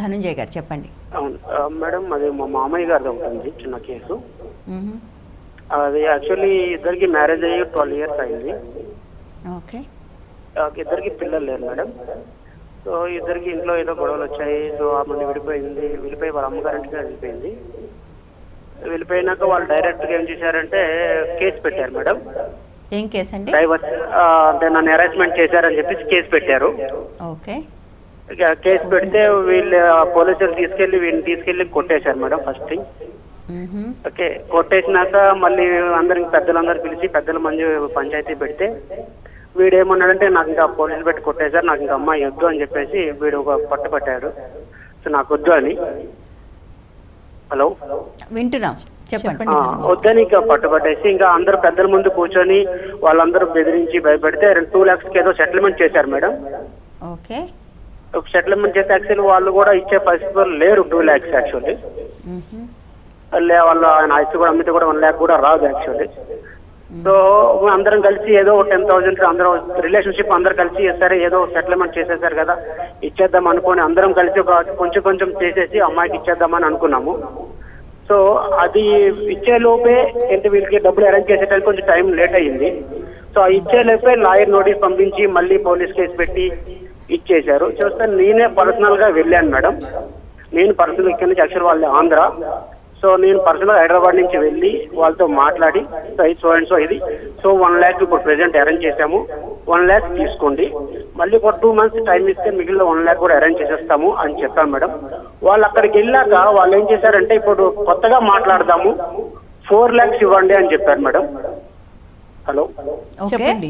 ధనంజయ్ గారు చెప్పండి. అవును మేడం, అది మా మామయ్య గారిది ఉంటుంది చిన్న కేసు. అది యాక్చువల్లీ ఇద్దరికి మ్యారేజ్ అయ్యి 12 years అయింది. ఓకే. ఇద్దరికి పిల్లలు లేరు మేడం. సో ఇద్దరికి ఇంట్లో ఏదో గొడవలు వచ్చాయి. సో ఆమె వెళ్ళిపోయి వాళ్ళ అమ్మగారింటికి వెళ్ళిపోయింది. వెళ్ళిపోయినాక వాళ్ళు డైరెక్ట్గా ఏం చేశారంటే కేసు పెట్టారు మేడం. ఏం కేసు అండి? డైవర్స్ అంటే నన్ను హెరాస్మెంట్ చేశారని చెప్పేసి కేసు పెట్టారు. ఓకే. ఇక కేసు పెడితే వీళ్ళు పోలీసులు వీళ్ళని తీసుకెళ్లి కొట్టేశారు మేడం ఫస్ట్ థింగ్. ఓకే, కొట్టేసినాక మళ్ళీ అందరికి పెద్దలందరూ పిలిచి పెద్దల మంది పంచాయతీ పెడితే వీడేమన్నాడంటే నాకు ఇంకా పోలీసులు పెట్టి కొట్టేశారు, నాకు ఇంకా అమ్మాయి వద్దు అని చెప్పేసి వీడు ఒక పట్టుపట్టాడు. సో నాకు వద్దు అని. హలో, వింటున్నాం, చెప్పండి. వద్దని ఇంకా పట్టుబట్టేసి ఇంకా అందరూ పెద్దల ముందు కూర్చొని వాళ్ళందరూ బెదిరించి భయపెడితే 2 lakhs ఏదో సెటిల్మెంట్ చేశారు మేడం. ఓకే. సెటిల్మెంట్ చేస్తే యాక్చువల్లీ వాళ్ళు కూడా ఇచ్చే పరిస్థితులు లేరు. 2 lakhs యాక్చువల్లీ వాళ్ళు ఆయన ఆస్తి కూడా అమ్మితే కూడా 1 lakh కూడా రాదు యాక్చువల్లీ. సో అందరం కలిసి ఏదో 10,000 అందరం రిలేషన్షిప్ అందరు కలిసి సరే ఏదో సెటిల్మెంట్ చేసేసారు కదా ఇచ్చేద్దాం అనుకుని అందరం కలిసి కొంచెం కొంచెం చేసేసి అమ్మాయికి ఇచ్చేద్దామని అనుకున్నాము. సో అది ఇచ్చే లోపే ఏంటి వీళ్ళకి డబ్బులు అరేంజ్ చేసేటానికి కొంచెం టైం లేట్ అయ్యింది. సో ఆ ఇచ్చే లోపే లాయర్ నోటీస్ పంపించి మళ్ళీ పోలీస్ కేసు పెట్టి ఇచ్చేశారు. చూస్తే నేనే పర్సనల్ గా వెళ్ళాను మేడం. నేను పర్సనల్ ఇక్కడ నుంచి యాక్చువల్ వాళ్ళు ఆంధ్ర. సో నేను పర్సనల్ హైదరాబాద్ నుంచి వెళ్ళి వాళ్ళతో మాట్లాడి సో ఇది 1 lakh ఇప్పుడు ప్రెసెంట్ అరేంజ్ చేశాము, 1 lakh తీసుకోండి, మళ్ళీ ఒక 2 months టైం ఇస్తే మిగిలిన 1 lakh కూడా అరేంజ్ చేసేస్తాము అని చెప్పాను మేడం. వాళ్ళు అక్కడికి వెళ్ళాక వాళ్ళు ఏం చేశారంటే ఇప్పుడు కొత్తగా మాట్లాడదాము 4 lakhs ఇవ్వండి అని చెప్పారు మేడం. హలో, చెప్పండి.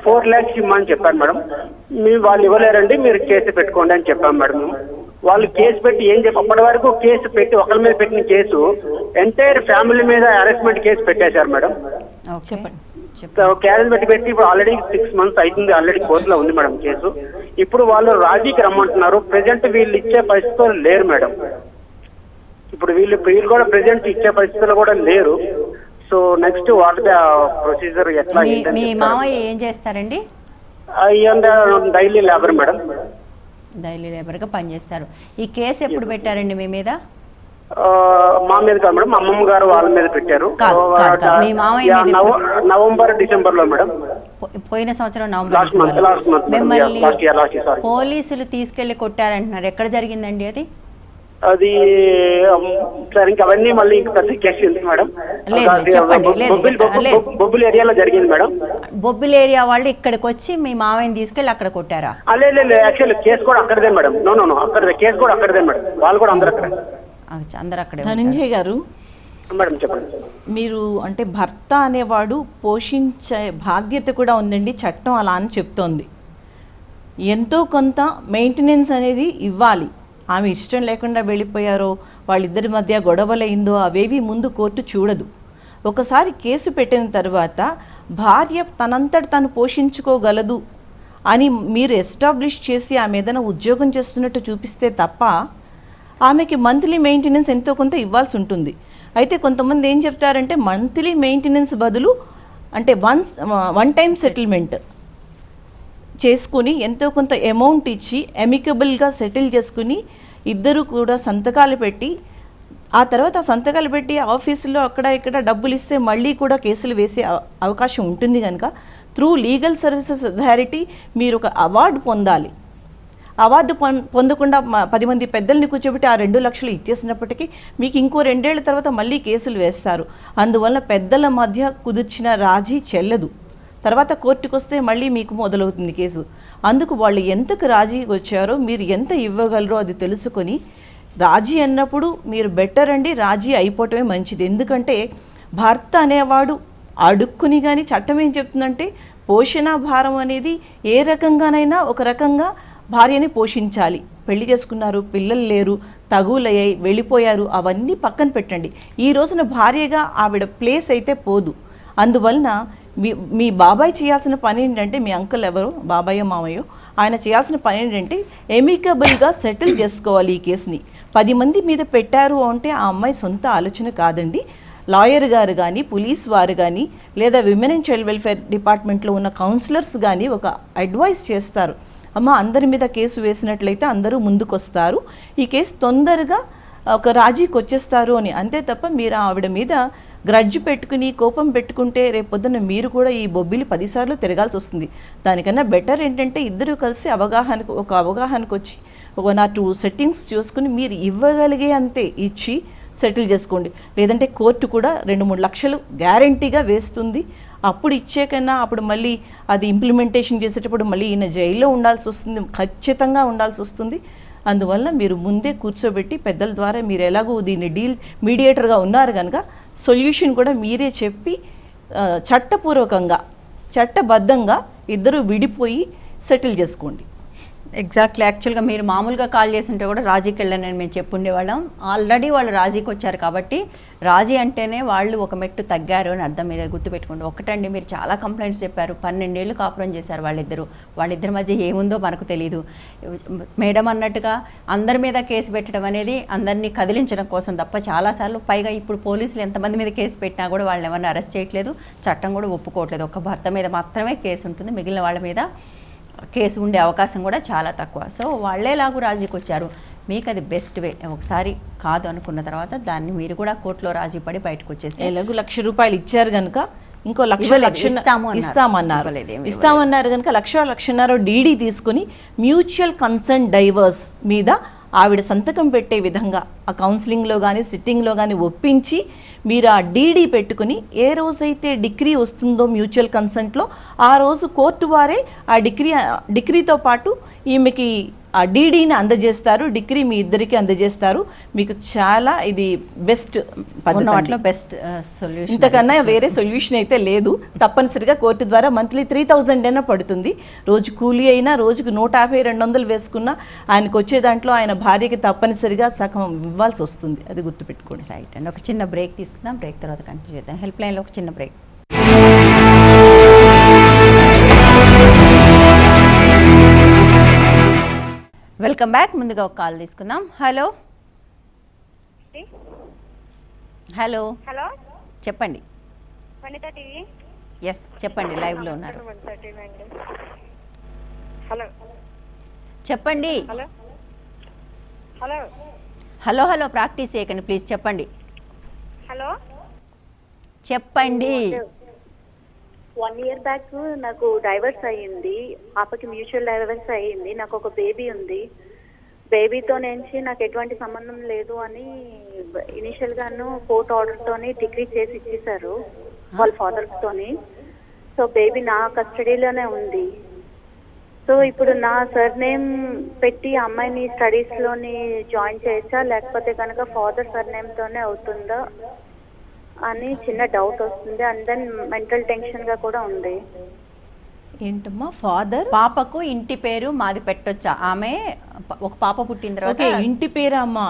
4 lakhs ఇమ్మని చెప్పారు మేడం. మీరు వాళ్ళు ఇవ్వలేరండి, మీరు కేసు పెట్టుకోండి అని చెప్పాం మేడం. వాళ్ళు కేసు పెట్టి ఏం చెప్పి అప్పటి వరకు కేసు పెట్టి ఒకరి మీద పెట్టిన కేసు ఎంటైర్ ఫ్యామిలీ మీద హెరాస్మెంట్ కేసు పెట్టేశారు మేడం. చెప్పండి. క్యారెజ్ పెట్టి ఇప్పుడు ఆల్రెడీ 6 months అవుతుంది, ఆల్రెడీ కోర్టులో ఉంది మేడం కేసు. ఇప్పుడు వాళ్ళు రాజీకి రమ్మంటున్నారు. ప్రెసెంట్ వీళ్ళు ఇచ్చే పరిస్థితులు లేరు మేడం. ఇప్పుడు వీళ్ళు కూడా ప్రెసెంట్ ఇచ్చే పరిస్థితులు కూడా లేరు. So next what the procedure ఎట్లా? మీ మామయ్య ఏం చేస్తారండి? Daily labour madam. Daily labour గా పనిచేస్తారు. ఈ కేసు ఎప్పుడు పెట్టారండి మీ మీద? మా మీద కాదు మేడం, అమ్మమ్మ గారు వాళ్ళ మీద పెట్టారు. మీ మామయ్య నవంబర్ డిసెంబర్ లో మేడం. పోయిన సంవత్సరం నవంబర్. మిమ్మల్ని పోలీసులు తీసుకెళ్లి కొట్టారంటున్నారు. ఎక్కడ జరిగిందండి అది? అది సార్ ఇంకా అవన్నీ మళ్ళీ ఇంకా పెద్ద కేసు ఎందుకు మేడం? బొబ్బిలి ఏరియాలో జరిగింది మేడం. బొబ్బిలి ఏరియా వాళ్ళు ఇక్కడికి వచ్చి మీ మామయ్యని తీసుకెళ్లి అక్కడ కొట్టారా? లేదు, యాక్చువల్లీ కేసు కూడా అక్కడదే మేడం. నో అక్కడదే, కేసు కూడా అక్కడదే మేడం. వాళ్ళు కూడా అందరూ అక్కడే. ధనంజయ్ గారు మేడం చెప్పండి. మీరు అంటే భర్త అనేవాడు పోషించే బాధ్యత కూడా ఉందండి, చట్టం అలా అని చెప్తోంది. ఎంతో కొంత మెయింటెనెన్స్ అనేది ఇవ్వాలి. ఆమె ఇష్టం లేకుండా వెళ్ళిపోయారో, వాళ్ళిద్దరి మధ్య గొడవలైందో అవేవి ముందు కోర్టు చూడదు. ఒకసారి కేసు పెట్టిన తర్వాత భార్య తనంతట తను పోషించుకోగలదు అని మీరు ఎస్టాబ్లిష్ చేసి ఆమె ఏదైనా ఉద్యోగం చేస్తున్నట్టు చూపిస్తే తప్ప ఆమెకి మంత్లీ మెయింటెనెన్స్ ఎంతో కొంత ఇవ్వాల్సి ఉంటుంది. అయితే కొంతమంది ఏం చెప్తారంటే మంత్లీ మెయింటెనెన్స్ బదులు అంటే వన్ టైం సెటిల్మెంట్ చేసుకుని ఎంతో కొంత అమౌంట్ ఇచ్చి అమికబుల్గా సెటిల్ చేసుకుని ఇద్దరు కూడా సంతకాలు పెట్టి ఆ తర్వాత సంతకాలు పెట్టి ఆఫీసులో అక్కడ ఇక్కడ డబ్బులు ఇస్తే మళ్ళీ కూడా కేసులు వేసే అవకాశం ఉంటుంది కనుక త్రూ లీగల్ సర్వీసెస్ అథారిటీ మీరు ఒక అవార్డు పొందాలి. అవార్డు పొందకుండా 10 మంది పెద్దల్ని కూర్చోబెట్టి ఆ 2 లక్షలు ఇచ్చేసినప్పటికీ మీకు ఇంకో 2 ఏళ్ల తర్వాత మళ్ళీ కేసులు వేస్తారు. అందువల్ల పెద్దల మధ్య కుదిర్చిన రాజీ చెల్లదు. తర్వాత కోర్టుకు వస్తే మళ్ళీ మీకు మొదలవుతుంది కేసు. అందుకు వాళ్ళు ఎంతకు రాజీ వచ్చారో, మీరు ఎంత ఇవ్వగలరో అది తెలుసుకొని రాజీ అన్నప్పుడు మీరు బెటర్ అండి, రాజీ అయిపోవటమే మంచిది. ఎందుకంటే భర్త అనేవాడు అడుక్కుని కానీ చట్టం ఏం చెప్తుందంటే పోషణ భారం అనేది ఏ రకంగానైనా ఒక రకంగా భార్యని పోషించాలి. పెళ్లి చేసుకున్నారు, పిల్లలు లేరు, తగులయ్యాయి, వెళ్ళిపోయారు, అవన్నీ పక్కన పెట్టండి. ఈ రోజున భార్యగా ఆవిడ ప్లేస్ అయితే పోదు. అందువలన మీ బాబాయ్ చేయాల్సిన పని ఏంటంటే, మీ అంకుల్ ఎవరో బాబాయో మామయ్యో ఆయన చేయాల్సిన పని ఏంటంటే ఎమికబుల్గా సెటిల్ చేసుకోవాలి ఈ కేసుని. 10 మంది మీద పెట్టారు అంటే ఆ అమ్మాయి సొంత ఆలోచన కాదండి. లాయర్ గారు కానీ, పోలీస్ వారు కానీ, లేదా విమెన్ అండ్ చైల్డ్ వెల్ఫేర్ డిపార్ట్మెంట్లో ఉన్న కౌన్సిలర్స్ కానీ ఒక అడ్వైస్ చేస్తారు. అమ్మ అందరి మీద కేసు వేసినట్లయితే అందరూ ముందుకొస్తారు, ఈ కేసు తొందరగా ఒక రాజీకి వచ్చేస్తారు అని. అంతే తప్ప మీరు ఆవిడ మీద గ్రడ్జ్ పెట్టుకుని కోపం పెట్టుకుంటే రేపొద్దున మీరు కూడా ఈ బొబ్బిలి 10 సార్లు తిరగాల్సి వస్తుంది. దానికన్నా బెటర్ ఏంటంటే ఇద్దరు కలిసి అవగాహనకు వచ్చి ఒక 2 సెట్టింగ్స్ చూసుకుని మీరు ఇవ్వగలిగే అంతే ఇచ్చి సెటిల్ చేసుకోండి. లేదంటే కోర్టు కూడా 2-3 లక్షలు గ్యారంటీగా వేస్తుంది. అప్పుడు ఇచ్చే కన్నా అప్పుడు మళ్ళీ అది ఇంప్లిమెంటేషన్ చేసేటప్పుడు మళ్ళీ ఈయన జైల్లో ఉండాల్సి వస్తుంది, ఖచ్చితంగా ఉండాల్సి వస్తుంది. అందువల్ల మీరు ముందే కూర్చోబెట్టి పెద్దల ద్వారా మీరు ఎలాగో దీన్ని మీడియేటర్గా ఉన్నారు కనుక సొల్యూషన్ కూడా మీరే చెప్పి చట్టపూర్వకంగా చట్టబద్ధంగా ఇద్దరు విడిపోయి సెటిల్ చేసుకోండి. ఎగ్జాక్ట్లీ. యాక్చువల్గా మీరు మామూలుగా కాల్ చేస్తుంటే కూడా రాజీకి వెళ్ళానని మేము చెప్పుండేవాళ్ళం. ఆల్రెడీ వాళ్ళు రాజీకి వచ్చారు కాబట్టి రాజీ అంటేనే వాళ్ళు ఒక మెట్టు తగ్గారు అని అర్థం. మీరు గుర్తుపెట్టుకోండి. ఒకటండి, మీరు చాలా కంప్లైంట్స్ చెప్పారు. 12 ఏళ్ళు కాపురం చేశారు వాళ్ళిద్దరి మధ్య ఏముందో మనకు తెలియదు. మేడం అన్నట్టుగా అందరి మీద కేసు పెట్టడం అనేది అందరినీ కదిలించడం కోసం తప్ప చాలాసార్లు, పైగా ఇప్పుడు పోలీసులు ఎంతమంది మీద కేసు పెట్టినా కూడా వాళ్ళని ఎవరిని అరెస్ట్ చేయట్లేదు, చట్టం కూడా ఒప్పుకోవట్లేదు. ఒక భర్త మీద మాత్రమే కేసు ఉంటుంది, మిగిలిన వాళ్ళ మీద కేసు ఉండే అవకాశం కూడా చాలా తక్కువ. సో వాళ్ళేలాగూ రాజీకి వచ్చారు. మీకు అది బెస్ట్ వే. ఒకసారి కాదు అనుకున్న తర్వాత దాన్ని మీరు కూడా కోర్టులో రాజీ పడి బయటకు వచ్చేసి ఎలాగూ ₹1,00,000 ఇచ్చారు కనుక ఇంకో ఇస్తామన్నారు కనుక ₹1,00,000 డీడీ తీసుకుని మ్యూచువల్ కన్సెంట్ డైవర్స్ మీద ఆవిడ సంతకం పెట్టే విధంగా ఆ కౌన్సిలింగ్లో కానీ సిట్టింగ్లో కానీ ఒప్పించి మీరు ఆ డీడీ పెట్టుకుని ఏ రోజైతే డిగ్రీ వస్తుందో మ్యూచువల్ కన్సెంట్లో ఆ రోజు కోర్టు వారే ఆ డిగ్రీతో పాటు ఈమెకి ఆ డీడీని అందజేస్తారు, డిగ్రీ మీ ఇద్దరికి అందజేస్తారు. మీకు చాలా ఇది బెస్ట్ వాటిలో బెస్ట్ సొల్యూషన్. ఇంతకన్నా వేరే సొల్యూషన్ అయితే లేదు. తప్పనిసరిగా కోర్టు ద్వారా మంత్లీ 3,000 అయినా పడుతుంది. రోజు కూలీ అయినా రోజుకు 150-200 వేసుకున్నా ఆయనకు వచ్చే దాంట్లో ఆయన భార్యకి తప్పనిసరిగా సగం ఇవ్వాల్సి వస్తుంది. అది గుర్తుపెట్టుకోండి. రైట్ అండి. ఒక చిన్న బ్రేక్ తీసుకుందాం. బ్రేక్ తర్వాత కంటిన్యూ చేద్దాం. హెల్ప్ లైన్లో ఒక చిన్న బ్రేక్. Welcome back. ముందుగా ఒక కాల్ తీసుకుందాం. హలో హలో హలో, చెప్పండి. వనిత టీవీ. ఎస్ చెప్పండి, లైవ్లో ఉన్నారు. హలో చెప్పండి. Hello hello hello hello practice చేయకండి ప్లీజ్. చెప్పండి హలో చెప్పండి. 1 year బ్యాక్ నాకు డైవర్స్ అయ్యింది. పాపకి మ్యూచువల్ డైవర్స్ అయ్యింది. నాకు ఒక బేబీ ఉంది. బేబీతో నుంచి నాకు ఎటువంటి సంబంధం లేదు అని ఇనిషియల్ గాను కోర్ట్ ఆర్డర్ తోని డిగ్రీ చేసి ఇచ్చేసారు వాళ్ళ ఫాదర్ తోని. సో బేబీ నా కస్టడీలోనే ఉంది. సో ఇప్పుడు నా సర్నేమ్ పెట్టి అమ్మాయిని స్టడీస్ లోని జాయిన్ చేయొచ్చా, లేకపోతే కనుక ఫాదర్ సర్నేమ్ తోనే అవుతుందా అని చిన్న డౌట్ వస్తుంది. అండ్ దెన్ మెంటల్ టెన్షన్ గా కూడా ఉంది. ఏంటమ్మా ఫాదర్? పాపకు ఇంటి పేరు మాది పెట్టొచ్చా? ఆమె ఒక పాప పుట్టిన తర్వాత ఇంటి పేరు అమ్మా,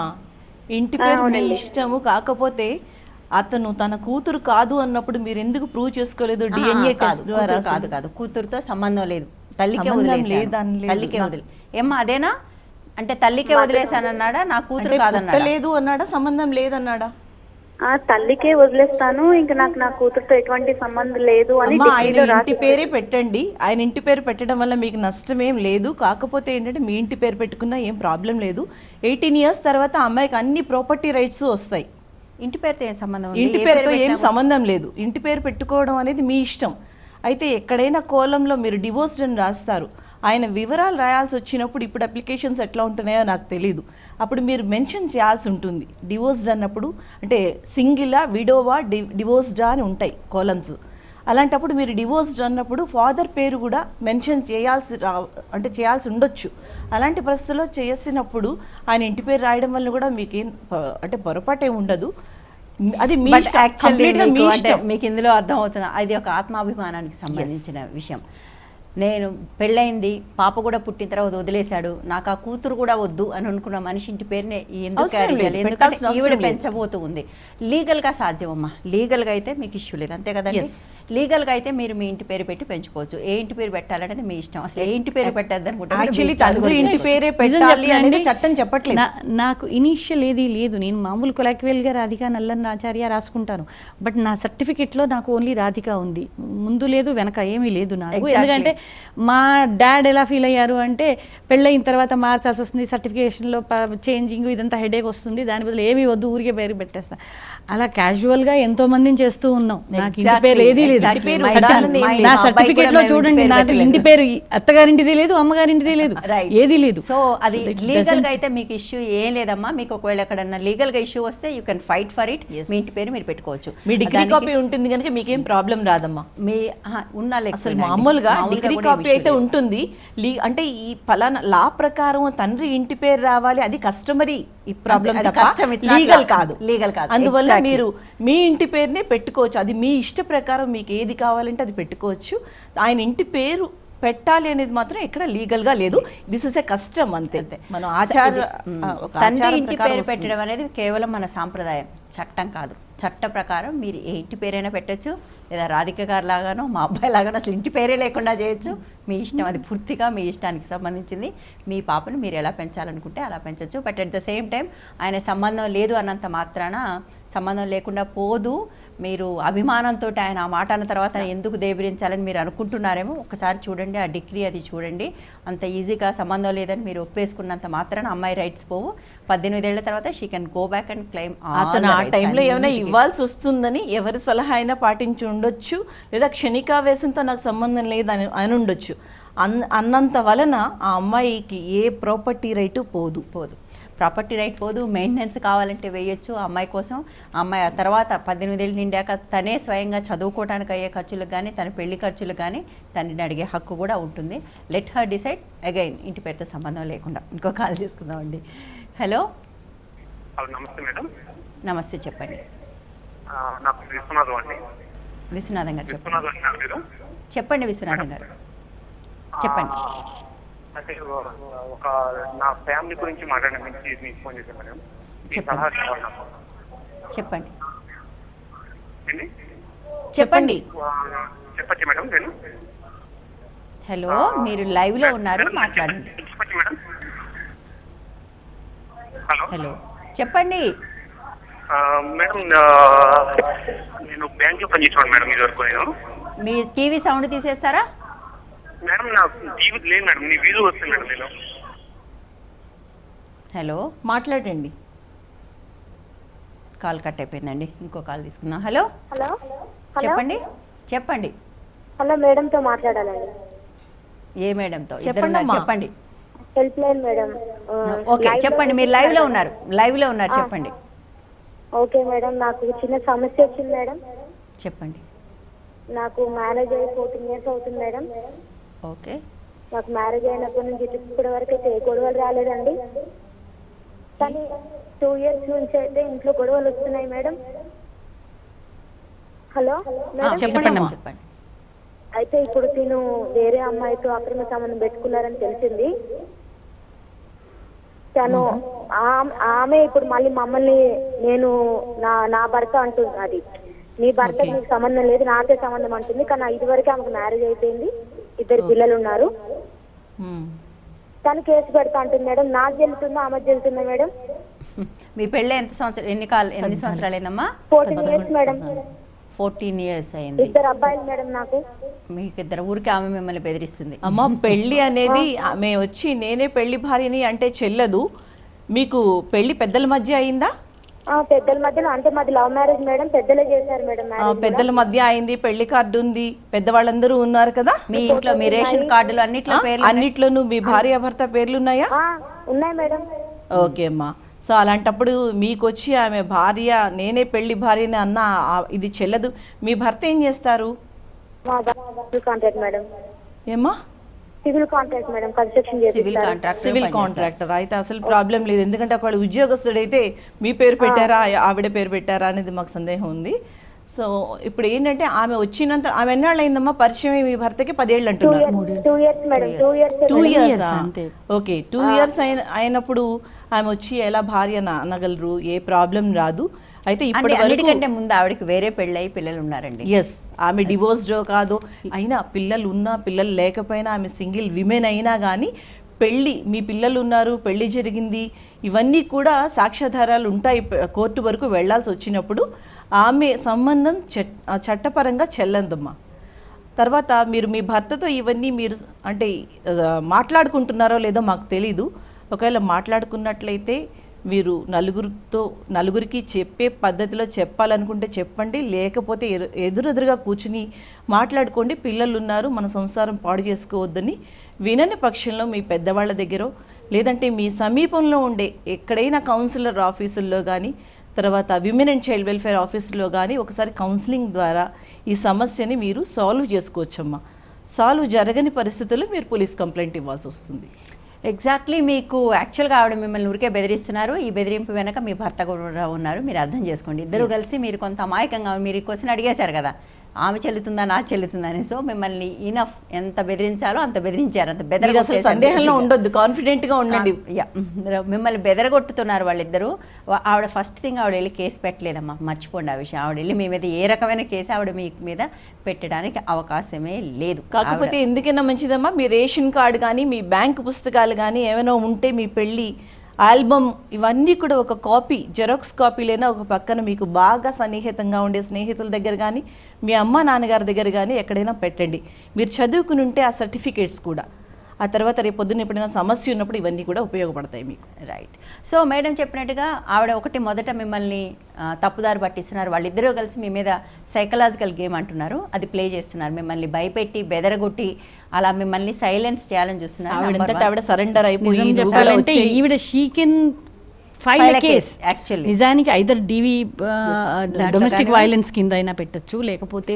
ఇంటి పేరు మీ ఇష్టము. కాకపోతే అతను తన కూతురు కాదు అన్నప్పుడు మీరు ఎందుకు ప్రూవ్ చేసుకోలేదు డిఎన్ఏ టెస్ట్ ద్వారా? కాదు కూతురుతో సంబంధం లేదు, తల్లికే వదిలే. ఏమ్మా అదేనా? అంటే తల్లికే వదిలేసానన్నాడా, నా కూతురు కాదన్నాడా? లేదు అన్నాడా, సంబంధం లేదన్నాడా? తల్లికే వదిలేస్తాను, ఇంకా నాకు నా కూతురుతో ఎటువంటి సంబంధం లేదు అని ఆయన ఇంటి పేరే పెట్టండి. ఆయన ఇంటి పేరు పెట్టడం వల్ల మీకు నష్టం ఏం లేదు. కాకపోతే ఏంటంటే మీ ఇంటి పేరు పెట్టుకున్నా ఏం ప్రాబ్లం లేదు. 18 years తర్వాత అమ్మాయికి అన్ని ప్రాపర్టీ రైట్స్ వస్తాయి. ఇంటి పేరుతో ఏం సంబంధం? ఇంటి పేరుతో ఏం సంబంధం లేదు. ఇంటి పేరు పెట్టుకోవడం అనేది మీ ఇష్టం. అయితే ఎక్కడైనా కోలంలో మీరు డివోర్స్డ్ అని రాస్తారు, ఆయన వివరాలు రాయాల్సి వచ్చినప్పుడు ఇప్పుడు అప్లికేషన్స్ ఎట్లా ఉంటున్నాయో నాకు తెలీదు. అప్పుడు మీరు మెన్షన్ చేయాల్సి ఉంటుంది. డివోర్స్డ్ అన్నప్పుడు అంటే సింగిలా, విడోవా, డివోర్స్డా అని ఉంటాయి కాలమ్స్. అలాంటప్పుడు మీరు డివోర్స్డ్ అన్నప్పుడు ఫాదర్ పేరు కూడా మెన్షన్ చేయాల్సి ఉండొచ్చు. అలాంటి పరిస్థితుల్లో చేసినప్పుడు ఆయన ఇంటి పేరు రాయడం వల్ల కూడా మీకేం అంటే పొరపాటు ఏమి ఉండదు. అది మీ మీకు ఇందులో అర్థం అవుతున్నా, అది ఒక ఆత్మాభిమానానికి సంబంధించిన విషయం. నేను పెళ్ళయింది, పాప కూడా పుట్టిన తర్వాత వదిలేశాడు, నాకు ఆ కూతురు కూడా వద్దు అని అనుకున్న మనిషి ఇంటి పేరునే ఎందుకు క్యారీ చేయాలి? ఎందుకంటే ఈవిడ పెంచబోతూ ఉంది. లీగల్గా సాధ్యమమ్మా. లీగల్గా అయితే మీకు ఇష్యూ లేదు, అంతే కదండి? లీగల్గా అయితే మీరు మీ ఇంటి పేరు పెట్టి పెంచుకోవచ్చు. ఏ ఇంటి పేరు పెట్టాలనేది మీ ఇష్టం. అసలు ఏ ఇంటి పేరు పెట్టద్దు అనుకుంటే చట్టం చెప్పట్లేదు. నాకు ఇనిషియల్ ఏది లేదు. నేను మామూలు కొలాక్యువల్గా రాధికా నల్లన్ ఆచార్య రాసుకుంటాను. బట్ నా సర్టిఫికెట్లో నాకు ఓన్లీ రాధిక ఉంది, ముందు లేదు వెనక ఏమీ లేదు నాకు. ఎందుకంటే మా డాడ్ ఎలా ఫీల్ అయ్యారు అంటే పెళ్ళయిన తర్వాత మార్చాల్సి వస్తుంది, సర్టిఫికేషన్లో చేంజింగ్ ఇదంతా హెడేక్ వస్తుంది, దాని బదులు ఏమీ వద్దు ఊరికే పేరు పెట్టేస్తా. అలా క్యాజువల్ గా ఎంతో మందిని చేస్తూ ఉన్నాం. నాకు ఇంటి Exactly, పేరు ఏదీ లేదు. exactly. పేరు My ఉండాలని son, ఏం my లేదు. నా అబ్బాయి సర్టిఫికేట్ కూడా లో మేము చూడండి, ఇంటి పేరు నాకు ఇంటి పెట్టలేదు. పేరు అత్తగారింటిది లేదు, అమ్మగారింటిది లేదు, Right. ఏదీ లేదు. సో అది So it లీగల్ doesn't- గా అయితే మీకు ఇష్యూ ఏం లేదమ్మా. మీకు ఒకవేళ ఎక్కడన్నా లీగల్ గా ఇష్యూ వస్తే you can fight for it. Yes. మీ ఇంటి పేరు మీరు పెట్టుకోవచ్చు. మీ డిగ్రీ దానికి కాపీ ఉంటుంది కనుక మీకేం ప్రాబ్లం రాదమ్మా. మీ ఉన్నా అసలు మామూలుగా డిగ్రీ కాపీ అయితే ఉంటుంది. అంటే ఈ ఫలానా లా ప్రకారం తండ్రి ఇంటి పేరు రావాలి, అది కస్టమరీ ఈ ప్రాబ్లం అది తప్ప custom, it's not legal law. కాదు. Legal కాదు. అందువల్ల Exactly. మీరు మీ ఇంటి పేరునే పెట్టుకోవచ్చు. అది మీ ఇష్ట ప్రకారం మీకు ఏది కావాలంటే అది పెట్టుకోవచ్చు. ఆయన ఇంటి పేరు పెట్టాలి అనేది మాత్రం ఎక్కడ లీగల్ గా లేదు. దిస్ ఇస్ ఎ కస్టమ్ అంతే. మనం తండ్రి ఇంటి పేరు పెట్టడం అనేది కేవలం మన సాంప్రదాయం, చట్టం కాదు. చట్ట ప్రకారం మీరు ఏ ఇంటి పేరైనా పెట్టచ్చు, లేదా రాధిక గారు లాగానో మా అబ్బాయి లాగానో అసలు ఇంటి పేరే లేకుండా చేయొచ్చు. మీ ఇష్టం, అది పూర్తిగా మీ ఇష్టానికి సంబంధించింది. మీ పాపను మీరు ఎలా పెంచాలనుకుంటే అలా పెంచవచ్చు. But at the same time ఆయన సంబంధం లేదు అన్నంత మాత్రాన సంబంధం లేకుండా పోదు. మీరు అభిమానంతో ఆయన ఆ మాట అన్న తర్వాత ఎందుకు దేబరించాలని మీరు అనుకుంటున్నారేమో. ఒకసారి చూడండి, ఆ డిగ్రీ అది చూడండి. అంత ఈజీగా సంబంధం లేదని మీరు ఒప్పేసుకున్నంత మాత్రాన అమ్మాయి రైట్స్ పోవు. 18 ఏళ్ల తర్వాత she can go back and claim. అతను ఆ టైంలో ఏమైనా ఇవ్వాల్సి వస్తుందని ఎవరి సలహా అయినా పాటించి ఉండొచ్చు, లేదా క్షణికావేశంతో నాకు సంబంధం లేదని అని ఉండొచ్చు. అన్నంత వలన ఆ అమ్మాయికి ఏ ప్రాపర్టీ రైటు పోదు. ప్రాపర్టీ రైట్ పోదు. మెయింటెనెన్స్ కావాలంటే వేయొచ్చు ఆ అమ్మాయి కోసం. ఆ అమ్మాయి ఆ తర్వాత 18 ఏళ్ళు నిండాక తనే స్వయంగా చదువుకోవడానికి అయ్యే ఖర్చులకు కానీ, తన పెళ్లి ఖర్చులకు కానీ తండ్రిని అడిగే హక్కు కూడా ఉంటుంది. Let her decide. అగైన్ ఇంటి పేరుతో సంబంధం లేకుండా. ఇంకో కాల్ తీసుకుందామండి. హలో, నమస్తే మేడం. నమస్తే, చెప్పండి. నాకు విశ్వనాథం అండి. విశ్వనాథం గారు చెప్పండి. విశ్వనాథం అంటున్నారు మీరు? చెప్పండి విశ్వనాథం గారు, చెప్పండి. అంటే ఒక నా ఫ్యామిలీ గురించి మాట్లాడడానికి మీకు ఫోన్ చేశాను మేడం. చెప్పండి. సలహా కావాలి నాకు. చెప్పండి ఏంటి? చెప్పండి. చెప్పచ్చు మేడం నేను? హలో, మీరు లైవ్లో ఉన్నారు, మాట్లాడండి. చెప్పచ్చు మేడం? హలో హలో, చెప్పండి. మేడం, నేను బ్యాంక్లో పనిచేసేవాడు మేడం ఇదివరకు. నేను మీ టీవీ సౌండ్ తీసేస్తారా? మేడం నా టీవీ లేదు మేడం, నీ వీడియో వస్తుంది మేడం. నేను హలో, మాట్లాడండి. కాల్ కట్ అయిపోయిందండి. ఇంకో కాల్ తీసుకుందాం. హలో, హలో చెప్పండి. చెప్పండి. హలో, మేడంతో మాట్లాడాలండి. ఏ మేడంతో? చెప్పండి ఇద్దరు ఉన్నారు, అమ్మా. చెప్పండి. Help line madam. ఓకే, చెప్పండి. మీరు లైవ్లో ఉన్నారు, చెప్పండి. ఓకే మేడం, నాకు చిన్న సమస్య వచ్చింది మేడం. చెప్పండి. నాకు మ్యారేజ్ అయ్యి 14 years అవుతుంది మేడం. ఓకే, నాకు మ్యారేజ్ అయినప్పటి నుంచి ఇప్పటి వరకు అయితే ఏ గొడవలు రాలేదండి. కానీ 2 years నుంచి అయితే ఇంట్లో గొడవలు వస్తున్నాయి మేడం. హలో మేడం, చెప్పండి. చెప్పండి. అయితే ఇప్పుడు తిను వేరే అమ్మాయితో అక్రమ సంబంధం పెట్టుకున్నారని తెలిసింది. తను ఆమె ఇప్పుడు మళ్ళీ మమ్మల్ని నేను నా భర్త అంటుంది. అది నీ భర్తకి నీకు సంబంధం లేదు, నాకే సంబంధం అంటుంది. కానీ ఇదివరకు ఆమెకు మ్యారేజ్ అయిపోయింది, 2 పిల్లలు ఉన్నారు. తను కేసు పెడతా అంటుంది మేడం. నాకు తెలుస్తుందా ఆమెకు తెలుస్తుందా మేడం? మీ పెళ్ళి ఎన్ని సంవత్సరాలు అయిందమ్మా? 14 years మేడం. 14 years అయింది. 2 అబ్బాయిలు మేడం నాకు. మీకు ఇద్దరు. ఊరికి ఆమె మిమ్మల్ని బెదిరిస్తుంది. అమ్మ, పెళ్ళి అనేది ఆమె వచ్చి నేనే పెళ్లి భార్యని అంటే చెల్లదు. మీకు పెళ్లి పెద్దల మధ్య అయిందా? పెద్దల మధ్యలో, అంటే మాది లవ్ మ్యారేజ్ మేడం. పెద్దలే చేశారు మేడం మ్యారేజ్. పెద్దల మధ్య అయింది, పెళ్లి కార్డు ఉంది, పెద్దవాళ్ళందరూ ఉన్నారు కదా మీ ఇంట్లో మీ రేషన్ కార్డులు అన్నిట్లో పేర్లు అన్నిట్లోనూ మీ భార్య భర్త పేర్లు ఉన్నాయా? ఉన్నాయి మేడం. ఓకే అమ్మా. సో అలాంటప్పుడు మీకు వచ్చి ఆమె భార్య నేనే పెళ్లి భార్యని అన్న ఇది చెల్లదు. మీ భర్త ఏం చేస్తారు? మా సివిల్ కాంట్రాక్ట్ మేడం. ఏమ్మా? Civil contract madam, construction civil contract. Civil contractor అయితే అసలు ప్రాబ్లం లేదు. ఎందుకంటే ఒకవేళ ఉద్యోగస్తుడైతే మీ పేరు పెట్టారా ఆవిడ పేరు పెట్టారా అనేది మాకు సందేహం ఉంది. సో ఇప్పుడు ఏంటంటే ఆమె వచ్చినంత ఆమె ఎన్నాళ్ళు అయిందమ్మా పరిచయం? మీ భర్తకి 10 ఏళ్ళు అంటున్నారు. 2 years madam. 2 years. Okay, 2 years అయినప్పుడు ఆమె వచ్చి ఎలా భార్య అనగలరు? ఏ ప్రాబ్లం రాదు. అయితే ఇప్పుడు అన్నిటికంటే ముందు ఆవిడకి వేరే పెళ్ళయి పిల్లలు ఉన్నారండి. ఎస్, ఆమె డివోర్స్డో కాదు అయినా పిల్లలు ఉన్నా పిల్లలు లేకపోయినా ఆమె సింగిల్ విమెన్ అయినా కానీ మీ పిల్లలు ఉన్నారు, పెళ్లి జరిగింది, ఇవన్నీ కూడా సాక్ష్యాధారాలు ఉంటాయి. కోర్టు వరకు వెళ్లాల్సి వచ్చినప్పుడు ఆమె సంబంధం చట్టపరంగా చెల్లందమ్మా. తర్వాత మీరు మీ భర్తతో ఇవన్నీ మీరు అంటే మాట్లాడుకుంటున్నారో లేదో మాకు తెలీదు. ఒకవేళ మాట్లాడుకున్నట్లయితే మీరు నలుగురికి చెప్పే పద్ధతిలో చెప్పాలనుకుంటే చెప్పండి, లేకపోతే ఎదురెదురుగా కూర్చుని మాట్లాడుకోండి. పిల్లలు ఉన్నారు, మన సంసారం పాడు చేసుకోవద్దని వినని పక్షంలో మీ పెద్దవాళ్ళ దగ్గర, లేదంటే మీ సమీపంలో ఉండే ఎక్కడైనా కౌన్సిలర్ ఆఫీసుల్లో కానీ, తర్వాత విమెన్ అండ్ చైల్డ్ వెల్ఫేర్ ఆఫీసులో కానీ ఒకసారి కౌన్సిలింగ్ ద్వారా ఈ సమస్యని మీరు సాల్వ్ చేసుకోవచ్చమ్మా. సాల్వ్ జరగని పరిస్థితుల్లో మీరు పోలీస్ కంప్లైంట్ ఇవ్వాల్సి వస్తుంది. ఎగ్జాక్ట్లీ. మీకు యాక్చువల్గా ఆవిడ మిమ్మల్ని ఊరికే బెదిరిస్తున్నారు, ఈ బెదిరింపు వెనక మీ భర్త కూడా ఉన్నారు, మీరు అర్థం చేసుకోండి. ఇద్దరు కలిసి మీరు కొంత అమాయకంగా మీరు ఈ క్వశ్చన్ అడిగేశారు కదా, ఆమె చెల్లుతుందా నా చెల్లుతుందా అని. సో మిమ్మల్ని ఇనఫ్ ఎంత బెదిరించాలో అంత బెదిరించారు, అంత అసలు సందేహంలో ఉండొద్దు, కాన్ఫిడెంట్గా ఉండండి. మిమ్మల్ని బెదరగొట్టుతున్నారు వాళ్ళిద్దరూ. ఆవిడ ఫస్ట్ థింగ్ ఆవిడ వెళ్ళి కేసు పెట్టలేదమ్మా, మర్చిపోండి ఆ విషయం. ఆవిడ వెళ్ళి మీ మీద ఏ రకమైన కేసు ఆవిడ మీ మీద పెట్టడానికి అవకాశమే లేదు. కాకపోతే ఎందుకైనా మంచిదమ్మా, మీ రేషన్ కార్డు కానీ మీ బ్యాంకు పుస్తకాలు కానీ ఏమైనా ఉంటే, మీ పెళ్ళి ఆల్బమ్ ఇవన్నీ కూడా ఒక కాపీ, జెరాక్స్ కాపీలైనా ఒక పక్కన మీకు బాగా సన్నిహితంగా ఉండే స్నేహితుల దగ్గర కానీ, మీ అమ్మ నాన్నగారి దగ్గర కానీ ఎక్కడైనా పెట్టండి. మీరు చదువుకుని ఉంటే ఆ సర్టిఫికేట్స్ కూడా, ఆ తర్వాత రేపు పొద్దున్న ఎప్పుడైనా సమస్య ఉన్నప్పుడు ఇవన్నీ కూడా ఉపయోగపడతాయి మీకు. రైట్. సో మేడం చెప్పినట్టుగా ఆవిడ ఒకటి మొదట మిమ్మల్ని తప్పుదారి పట్టిస్తున్నారు, వాళ్ళిద్దరూ కలిసి మీ మీద సైకలాజికల్ గేమ్ అంటున్నారు, అది ప్లే చేస్తున్నారు. మిమ్మల్ని భయపెట్టి బెదరగొట్టి అలా మిమ్మల్ని సైలెన్స్ చేయాలని చూస్తున్నారు. ఆవిడ సరెండర్ అయిపోయి ఈవిడ she can file case. Actually నిజానికి ఐదర్ డివి డొమెస్టిక్ వైలెన్స్ కింద అయినా పెట్టచ్చు, లేకపోతే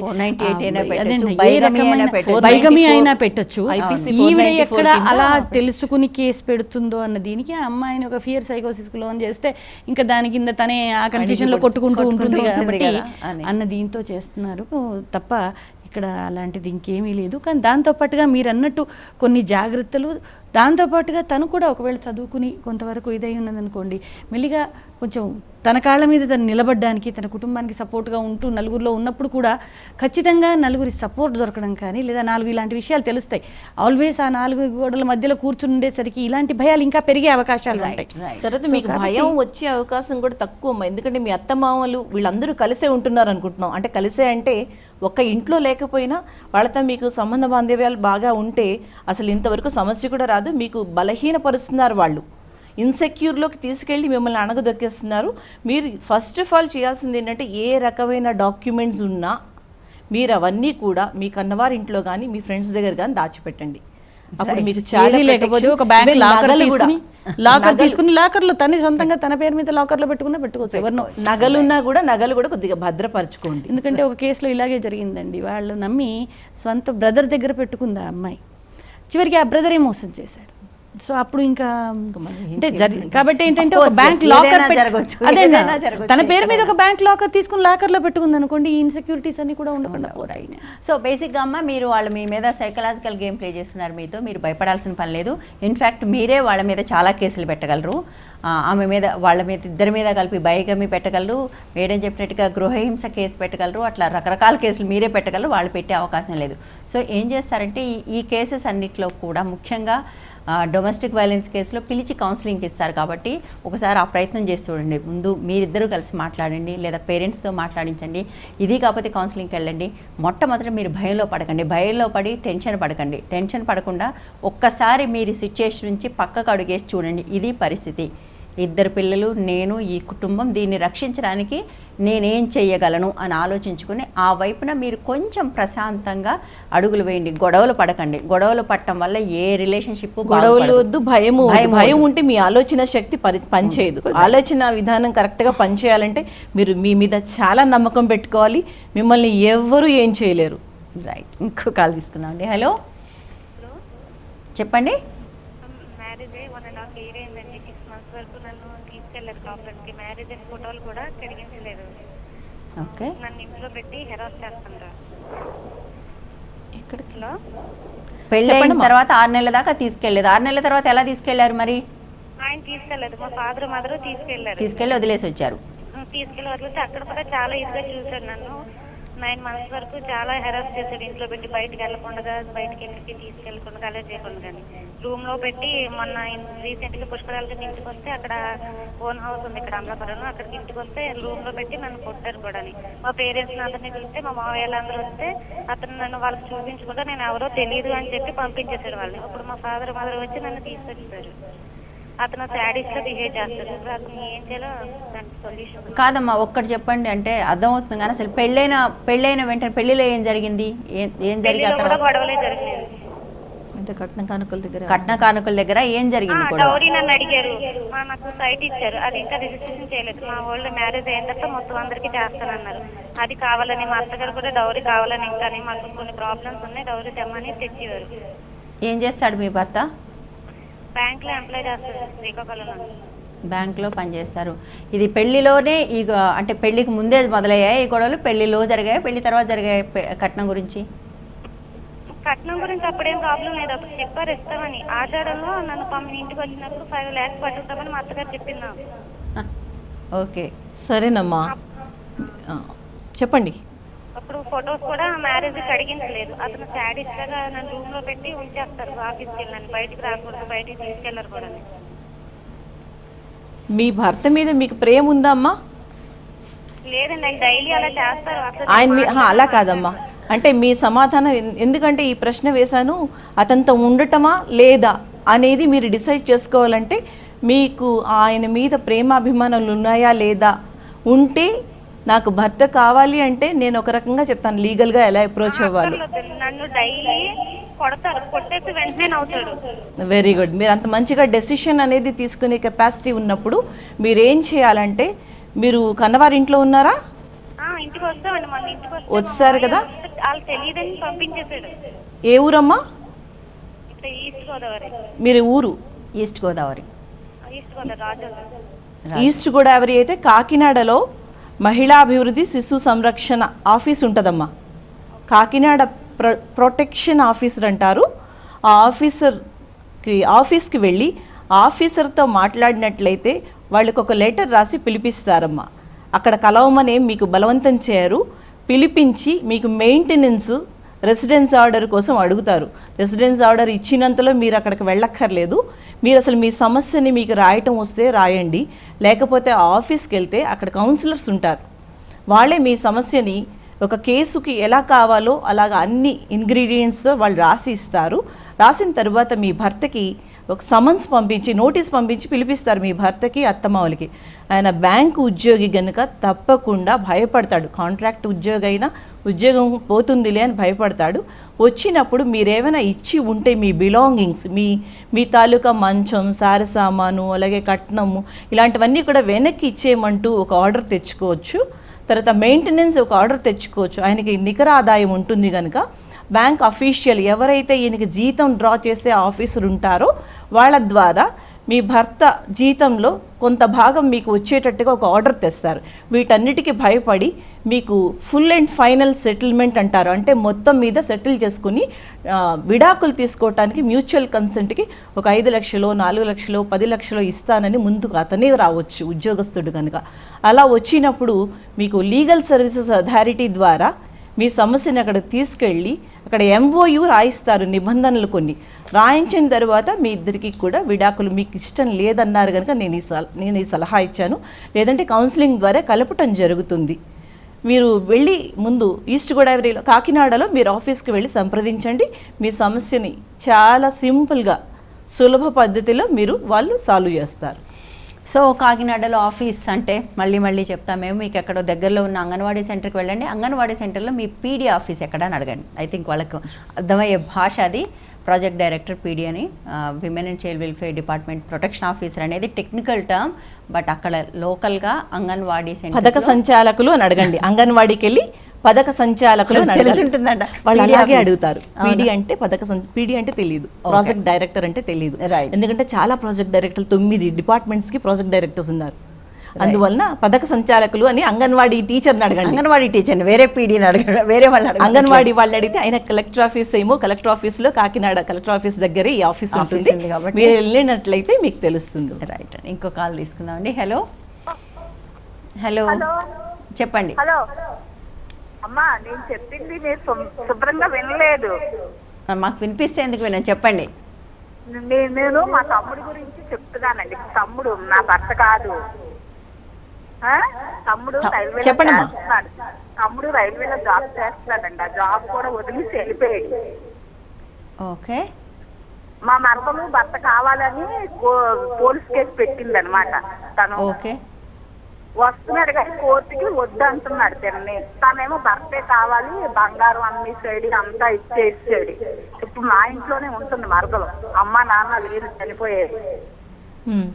బైగమి అయినా పెట్టచ్చు. ఈవిడ ఎక్కడ అలా తెలుసుకుని కేసు పెడుతుందో అన్న దీనికి ఆ అమ్మాయిని ఒక ఫియర్ సైకోసిస్ కు లోన్ చేస్తే ఇంకా దాని కింద తనే ఆ కన్ఫ్యూజన్ లో కొట్టుకుంటూ ఉంటుంది కాబట్టి అన్న దీంతో చేస్తున్నారు తప్ప ఇక్కడ అలాంటిది ఇంకేమీ లేదు. కానీ దాంతోపాటుగా మీరు అన్నట్టు కొన్ని జాగ్రత్తలు, దాంతోపాటుగా తను కూడా ఒకవేళ చదువుకుని కొంతవరకు ఇదై ఉన్నదనుకోండి, మెల్లిగా కొంచెం తన కాళ్ళ మీద తను నిలబడడానికి, తన కుటుంబానికి సపోర్ట్గా ఉంటూ నలుగురిలో ఉన్నప్పుడు కూడా ఖచ్చితంగా నలుగురి సపోర్ట్ దొరకడం కానీ, లేదా నాలుగు ఇలాంటి విషయాలు తెలుస్తాయి. ఆల్వేస్ ఆ నాలుగు గోడల మధ్యలో కూర్చుని ఉండేసరికి ఇలాంటి భయాలు ఇంకా పెరిగే అవకాశాలు ఉంటాయి. తర్వాత మీకు భయం వచ్చే అవకాశం కూడా తక్కువ, ఎందుకంటే మీ అత్తమామలు వీళ్ళందరూ కలిసే ఉంటున్నారు అనుకుంటున్నాం. అంటే కలిసే అంటే ఒక్క ఇంట్లో లేకపోయినా వాళ్ళతో మీకు సంబంధ బాంధవ్యాలు బాగా ఉంటే అసలు ఇంతవరకు సమస్య కూడా రాదు. మీకు బలహీనపరుస్తున్నారు వాళ్ళు, ఇన్సెక్యూర్లోకి తీసుకెళ్ళి మిమ్మల్ని అణగదొక్కేస్తున్నారు. మీరు ఫస్ట్ ఆఫ్ ఆల్ చేయాల్సింది ఏంటంటే, ఏ రకమైన డాక్యుమెంట్స్ ఉన్నా మీరు అవన్నీ కూడా మీ కన్నవారి ఇంట్లో కానీ మీ ఫ్రెండ్స్ దగ్గర కానీ దాచిపెట్టండి. అప్పుడు మీకు చాలా లేకపోతే ఒక బ్యాంక్ లాకర్ తీసుకుని లాకర్లో తన సొంతంగా తన పేరు మీద లాకర్లో పెట్టుకోవచ్చు. ఎవరినో నగలు కూడా కొద్దిగా భద్రపరచుకోండి. ఎందుకంటే ఒక కేసులో ఇలాగే జరిగిందండి. వాళ్ళు నమ్మి సొంత బ్రదర్ దగ్గర పెట్టుకుంది ఆ అమ్మాయి, చివరికి ఆ బ్రదరే మోసం చేశాడు. సో అప్పుడు ఇంకా అంటే కాబట్టి ఏంటంటే ఒక బ్యాంక్ లాకర్ అదే తన పేరు మీద ఒక బ్యాంక్ లాకర్ తీసుకుని లాకర్లో పెట్టుకుంది అనుకోండి, ఈ ఇన్సెక్యూరిటీస్ అన్ని కూడా ఉండకుండా పోతాయి. సో బేసిక్గా అమ్మ మీరు వాళ్ళ మీ మీద సైకలాజికల్ గేమ్ ప్లే చేస్తున్నారు. మీతో మీరు భయపడాల్సిన పని లేదు. ఇన్ఫ్యాక్ట్ మీరే వాళ్ళ మీద చాలా కేసులు పెట్టగలరు. ఆమె మీద, వాళ్ళ మీద, ఇద్దరి మీద కలిపి బైగమి పెట్టగలరు, మేడం చెప్పినట్టుగా గృహహింస కేసు పెట్టగలరు. అట్లా రకరకాల కేసులు మీరే పెట్టగలరు, వాళ్ళు పెట్టే అవకాశం లేదు. సో ఏం చేస్తారంటే ఈ కేసెస్ అన్నిట్లో కూడా ముఖ్యంగా డొమెస్టిక్ వైలెన్స్ కేసులో పిలిచి కౌన్సిలింగ్కి ఇస్తారు. కాబట్టి ఒకసారి ఆ ప్రయత్నం చేసి చూడండి. ముందు మీరిద్దరూ కలిసి మాట్లాడండి, లేదా పేరెంట్స్తో మాట్లాడించండి. ఇది కాకపోతే కౌన్సిలింగ్కి వెళ్ళండి. మొట్టమొదట మీరు భయంలో పడకండి, భయంలో పడి టెన్షన్ పడకండి. టెన్షన్ పడకుండా ఒక్కసారి మీరు సిచ్యుయేషన్ నుంచి పక్కకు అడుగేసి చూడండి. ఇది పరిస్థితి, ఇద్దరు పిల్లలు, నేను, ఈ కుటుంబం, దీన్ని రక్షించడానికి నేనేం చేయగలను అని ఆలోచించుకుని ఆ వైపున మీరు కొంచెం ప్రశాంతంగా అడుగులు వేయండి. గొడవలు పడకండి. గొడవలు పడటం వల్ల ఏ రిలేషన్షిప్ గొడవలు వద్దు, భయం ఉంటే మీ ఆలోచన శక్తి పనిచేయదు. ఆలోచన విధానం కరెక్ట్గా పనిచేయాలంటే మీరు మీ మీద చాలా నమ్మకం పెట్టుకోవాలి. మిమ్మల్ని ఎవ్వరూ ఏం చేయలేరు. రైట్. ఇంకో కాల్ తీసుకుందామండి. హలో, చెప్పండి. మ్యారేజ్ అయిన ఫోటోలు కూడా కడిగించలేదు. ఓకే. నన్ను ఇంట్లో పెట్టి హెరాస్ చేస్తున్నారు. పెళ్ళి అయిన తర్వాత 6 నెలల దాకా తీసుకెళ్ళలేదు. 6 నెలల తర్వాత ఎలా తీసుకెళ్లారు మరి? ఆయన తీసుకెళ్లేదు, మా ఫాదర్ మదర్ తీసుకెళ్ళి వదిలేసి వచ్చారు. తీసుకెళ్ళి వదిలేసి అక్కడ కూడా చాలా ఇదిగా చూశారు నన్ను. 9 months వరకు చాలా హెరాస్ చేశాడు. ఇంట్లో పెట్టి బయటకు వెళ్ళకుండా, బయటకి ఎక్కడికి తీసుకెళ్ళకుండా, అలా చేయకుండా కానీ రూమ్ లో పెట్టి, మొన్న రీసెంట్ గా పుష్కరాలకి ఇంటికి వస్తే, అక్కడ ఓన్ హౌస్ ఉంది ఇక్కడ అమలాపురంలో, అక్కడికి ఇంటికి వస్తే రూమ్ లో పెట్టి నన్ను కొట్టారు కూడా. మా పేరెంట్స్ అందరినీ పిలిస్తే, మా మావయ్యలందరూ వస్తే అతను నన్ను వాళ్ళకి చూపించుకుంటే నేను ఎవరో తెలియదు అని చెప్పి పంపించేశాడు వాళ్ళని. అప్పుడు మా ఫాదర్ మదర్ వచ్చి నన్ను తీసుకొచ్చారు. అతను శాడీస్ లో బిహేవ్ చేస్తాడు. ఇప్పుడు అతను ఏం చేయాలో దానికి సొల్యూషన్. కాదమ్మా, ఒక్కటి చెప్పండి అంటే అర్థమవుతుంది కానీ అసలు పెళ్ళైన వెంటనే పెళ్లిలో ఏం జరిగింది, ఏం జరిగి ఆ కూడా తర్వాత గొడవలే జరిగినాయి. అంటే కట్న కానుకల దగ్గర ఏం జరిగింది కూడా? డౌరీ నన్ను అడిగారు, నాకు సైట్ ఇచ్చారు, అది ఇంకా రిజిస్ట్రేషన్ చేయలేదు. మా వాళ్ళు మ్యారేజ్ అయిన తర్వాత మొత్తం అందరికీ చేస్తానన్నారు. అది కావాలని మా అత్తగారు కూడా డౌరీ కావాలని, ఇంకా మాకు కొన్ని ప్రాబ్లమ్స్ ఉన్నాయి, డౌరీ తెమ్మని తెచ్చేవారు. ఏం చేస్తాడు మీ భర్త? బ్యాంక్ లో ఎంప్లాయ్ చేస్తారు శ్రీకాకుళంలో. బ్యాంక్లో పనిచేస్తారు. ఇది పెళ్లిలోనే అంటే పెళ్లికి ముందే మొదలయ్యాయి ఈ గొడవలు? పెళ్లిలో జరిగాయి, పెళ్లి తర్వాత జరిగాయి కట్నం గురించి? కట్నం గురించి అప్పుడేం ప్రాబ్లం లేదు, అప్పుడు చెప్పారు ఇస్తామని. ఆషాఢంలో నన్ను ఇంటికి వచ్చినప్పుడు 5 lakhs పట్టుకుంటామని మా అత్తగారు చెప్పింది నాకు. ఓకే, సరేనమ్మా, చెప్పండి. అప్పుడు ఫొటోస్ కూడా మ్యారేజ్కి అడిగించలేదు. అతను శాడీస్ లాగా నన్ను రూమ్ లో పెట్టి ఉంచేస్తారు. ఆఫీస్కి వెళ్ళాను, బయటికి రాకూడదు, బయటికి తీసుకెళ్లారు కూడా. మీ భర్త మీద మీకు ప్రేమ ఉందా అమ్మా? లేదండి, ఆయన డైలీ అలా చేస్తారు. ఆయన అలా కాదమ్మా, అంటే మీ సమాధానం ఎందుకంటే ఈ ప్రశ్న వేశాను, అతనితో ఉండటమా లేదా అనేది మీరు డిసైడ్ చేసుకోవాలంటే మీకు ఆయన మీద ప్రేమాభిమానాలు ఉన్నాయా లేదా. ఉంటే నాకు భర్త కావాలి అంటే నేను ఒక రకంగా చెప్తాను లీగల్గా ఎలా అప్రోచ్ అవ్వాలి. నన్ను డైలీ కొడతారు, కొట్టేసి వెంటనే నవ్వుతాడు. Very good. మీరు అంత మంచిగా డెసిషన్ అనేది తీసుకునే కెపాసిటీ ఉన్నప్పుడు మీరేం చేయాలంటే, మీరు కన్నవారింట్లో ఉన్నారా? ఇంటికి వస్తామండి, మన ఇంటికి వచ్చారు కదా. వాళ్ళు తెలియదని పంపించేసాడు. ఏ ఊరమ్మా? ఇక్కడ ఈస్ట్ గోదావరి. మీరు ఊరు? ఈస్ట్ గోదావరి. ఈస్ట్ గోదావరి అయితే కాకినాడలో మహిళాభివృద్ధి శిశు సంరక్షణ ఆఫీస్ ఉంటుందమ్మా. కాకినాడ ప్రొటెక్షన్ ఆఫీసర్ అంటారు. ఆ ఆఫీస్కి వెళ్ళి ఆఫీసర్తో మాట్లాడినట్లయితే వాళ్ళకి ఒక లెటర్ రాసి పిలిపిస్తారమ్మా. అక్కడ కలవమని మీకు బలవంతం చేయరు, పిలిపించి మీకు మెయింటెనెన్స్ రెసిడెన్స్ ఆర్డర్ కోసం అడుగుతారు. రెసిడెన్స్ ఆర్డర్ ఇచ్చినంతలో మీరు అక్కడికి వెళ్ళక్కర్లేదు. మీరు అసలు మీ సమస్యని మీకు రాయటం వస్తే రాయండి, లేకపోతే ఆఫీస్కి వెళ్తే అక్కడ కౌన్సిలర్స్ ఉంటారు. వాళ్ళే మీ సమస్యని ఒక కేసుకి ఎలా కావాలో అలాగ అన్ని ఇంగ్రీడియంట్స్తో వాళ్ళు రాసి ఇస్తారు. రాసిన తర్వాత మీ భర్తకి ఒక సమన్స్ పంపించి, నోటీస్ పంపించి పిలిపిస్తారు మీ భర్తకి, అత్తమావలకి. ఆయన బ్యాంకు ఉద్యోగి కనుక తప్పకుండా భయపడతాడు. కాంట్రాక్ట్ ఉద్యోగి అయినా ఉద్యోగం పోతుందిలే అని భయపడతాడు. వచ్చినప్పుడు మీరేమైనా ఇచ్చి ఉంటే మీ బిలాంగింగ్స్, మీ తాలూకా మంచం, సార సామాను, అలాగే కట్నము, ఇలాంటివన్నీ కూడా వెనక్కి ఇచ్చేయమంటూ ఒక ఆర్డర్ తెచ్చుకోవచ్చు. తర్వాత మెయింటెనెన్స్ ఒక ఆర్డర్ తెచ్చుకోవచ్చు. ఆయనకి నికర ఆదాయం ఉంటుంది కనుక బ్యాంక్ అఫీషియల్ ఎవరైతే ఈయనకి జీతం డ్రా చేసే ఆఫీసర్ ఉంటారో వాళ్ళ ద్వారా మీ భర్త జీతంలో కొంత భాగం మీకు వచ్చేటట్టుగా ఒక ఆర్డర్ తెస్తారు. వీటన్నిటికీ భయపడి మీకు ఫుల్ అండ్ ఫైనల్ సెటిల్మెంట్ అంటారు, అంటే మొత్తం మీద సెటిల్ చేసుకుని విడాకులు తీసుకోవటానికి మ్యూచువల్ కన్సెంట్కి ఒక 5 లక్షలు, 4 లక్షలు, 10 లక్షలు ఇస్తానని ముందుకు అతనే రావచ్చు ఉద్యోగస్తుడు కనుక. అలా వచ్చినప్పుడు మీకు లీగల్ సర్వీసెస్ అథారిటీ ద్వారా మీ సమస్యని అక్కడ తీసుకెళ్ళి అక్కడ MOU రాయిస్తారు, నిబంధనలు కొన్ని రాయించిన తర్వాత మీ ఇద్దరికి కూడా విడాకులు, మీకు ఇష్టం లేదన్నారు కనుక నేను ఈ సలహా ఇచ్చాను, లేదంటే కౌన్సిలింగ్ ద్వారా కలపటం జరుగుతుంది. మీరు వెళ్ళి ముందు ఈస్ట్ గోదావరిలో కాకినాడలో మీరు ఆఫీస్కి వెళ్ళి సంప్రదించండి. మీ సమస్యని చాలా సింపుల్గా సులభ పద్ధతిలో వాళ్ళు సాల్వ్ చేస్తారు. సో కాకినాడలో ఆఫీస్ అంటే మళ్ళీ చెప్తాం మేము, మీకు ఎక్కడో దగ్గరలో ఉన్న అంగన్వాడీ సెంటర్కి వెళ్ళండి. అంగన్వాడీ సెంటర్లో మీ PD ఆఫీస్ ఎక్కడ అని అడగండి. ఐ థింక్ వాళ్ళకు అర్థమయ్యే భాష అది. ప్రాజెక్ట్ డైరెక్టర్ PD అని, women and child welfare department protection officer అనేది టెక్నికల్ టర్మ్, బట్ అక్కడ లోకల్గా అంగన్వాడీ సెంటర్ పథక సంచాలకులు అని అడగండి. అంగన్వాడీకి వెళ్ళి పథక సంచాలకులు తెలుసుంటుందంట, వాళ్ళు అలాగే అడుగుతారు. PD అంటే PD అంటే తెలియదు, ప్రాజెక్ట్ డైరెక్టర్ అంటే తెలియదు. ఎందుకంటే చాలా ప్రాజెక్ట్ డైరెక్టర్లు 9 డిపార్ట్మెంట్స్కి ప్రాజెక్ట్ డైరెక్టర్స్ ఉన్నారు. అందువలన పథక సంచాలకులు అని అంగన్వాడీ టీచర్ని అడగండి. అంగన్వాడీ టీచర్ని, వేరే PDని అడగండి, వేరే వాళ్ళు అంగన్వాడీ వాళ్ళని అడిగితే ఆయన కలెక్టర్ ఆఫీస్ ఏమో, కలెక్టర్ ఆఫీస్లో కాకినాడ కలెక్టర్ ఆఫీస్ దగ్గరే ఈ ఆఫీస్ ఉంటుంది కాబట్టి మీరు వెళ్ళినట్లయితే మీకు తెలుస్తుంది. రైట్ అండి. ఇంకో కాల్ తీసుకుందామండి. హలో చెప్పండి. హలో అమ్మా, నేను చెప్పింది మీరు శుభ్రంగా వినలేదు. మాకు వినిపిస్తే ఎందుకు విన్నాను, చెప్పండి. నేను మా తమ్ముడి గురించి చెప్తున్నానండి. తమ్ముడు నా భర్త కాదు. తమ్ముడు రైల్వేలో చేస్తున్నాడు. తమ్ముడు రైల్వేలో జాబ్ చేస్తున్నాడండి. ఆ జాబ్ కూడా వదిలేసి వెళ్ళిపోయాడు. ఓకే. మా మరదలు భర్త కావాలని పోలీస్ కేసు పెట్టింది అనమాట. తను ఓకే. వస్తున్నాడు కానీ కోర్టుకి వద్దు అంటున్నాడు తనని. తనేమో భర్తే కావాలి, బంగారం అమ్మేసాడు, అంతా ఇచ్చేసాడు. ఇప్పుడు మా ఇంట్లోనే ఉంటుంది మరదలు, అమ్మ నాన్న లేదు, చనిపోయేది.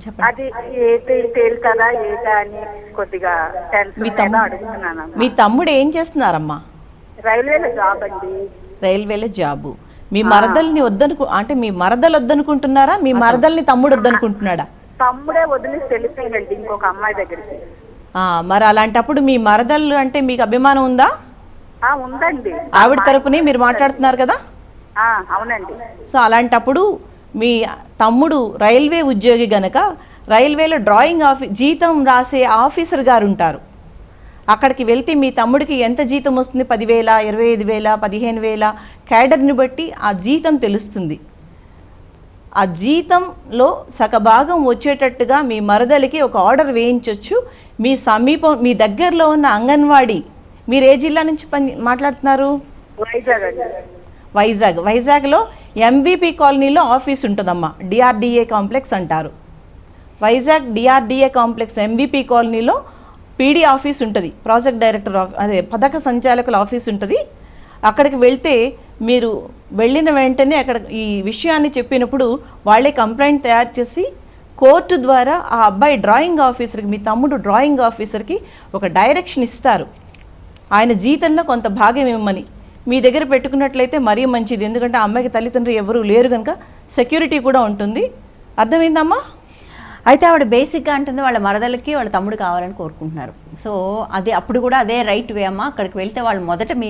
చెప్పండి. అది ఏంటి తేలుతుందా ఏటా అని కొద్దిగా టెన్షన్ అడుగుతున్నాను. మీ తమ్ముడు ఏం చేస్తున్నారమ్మా? రైల్వేలో జాబ్ అండి. రైల్వేలో జాబు. మీ మరదల్ని అంటే మీ మరదలు వద్దనుకుంటున్నారా, మీ మరదల్ని తమ్ముడు వద్దనుకుంటున్నాడా? తమ్ముడే వదిలేసి వెళ్ళిపోయిందండి ఇంకొక అమ్మాయి దగ్గరికి. మరి అలాంటప్పుడు మీ మరదలు అంటే మీకు అభిమానం ఉందా? ఉందండి. ఆవిడ తరపునే మీరు మాట్లాడుతున్నారు కదా? అవునండి. సో అలాంటప్పుడు మీ తమ్ముడు రైల్వే ఉద్యోగి గనక రైల్వేలో జీతం రాసే ఆఫీసర్ గారు ఉంటారు. అక్కడికి వెళ్తే మీ తమ్ముడికి ఎంత జీతం వస్తుంది, 10,000, 25,000, 15,000 క్యాడర్ని బట్టి ఆ జీతం తెలుస్తుంది. ఆ జీతంలో సగభాగం వచ్చేటట్టుగా మీ మరదలికి ఒక ఆర్డర్ వేయించవచ్చు. మీ దగ్గరలో ఉన్న అంగన్వాడీ, మీరు ఏ జిల్లా నుంచి మాట్లాడుతున్నారు? వైజాగ్లో ఎంవిపి కాలనీలో ఆఫీస్ ఉంటుందమ్మా. డిఆర్డిఏ కాంప్లెక్స్ అంటారు. వైజాగ్ డిఆర్డిఏ కాంప్లెక్స్ ఎంవిపి కాలనీలో పీడీ ఆఫీస్ ఉంటుంది, ప్రాజెక్ట్ డైరెక్టర్ పథక సంచాలకుల ఆఫీస్ ఉంటుంది. అక్కడికి వెళ్తే మీరు వెళ్ళిన వెంటనే అక్కడ ఈ విషయాన్ని చెప్పినప్పుడు వాళ్ళే కంప్లైంట్ తయారు చేసి కోర్టు ద్వారా ఆ అబ్బాయి డ్రాయింగ్ ఆఫీసర్కి, మీ తమ్ముడు డ్రాయింగ్ ఆఫీసర్కి ఒక డైరెక్షన్ ఇస్తారు. ఆయన జీతంలో కొంత భాగం ఇవ్వమని. మీ దగ్గర పెట్టుకున్నట్లయితే మరీ మంచిది. ఎందుకంటే ఆ అమ్మాయికి తల్లిదండ్రులు ఎవరు లేరు కనుక సెక్యూరిటీ కూడా ఉంటుంది. అర్థమైందమ్మా? అయితే ఆవిడ బేసిక్గా అంటుంది వాళ్ళ మరదలకి వాళ్ళ తమ్ముడు కావాలని కోరుకుంటున్నారు. సో అది అప్పుడు కూడా అదే రైట్ వే అమ్మా. అక్కడికి వెళ్తే వాళ్ళు మొదట మీ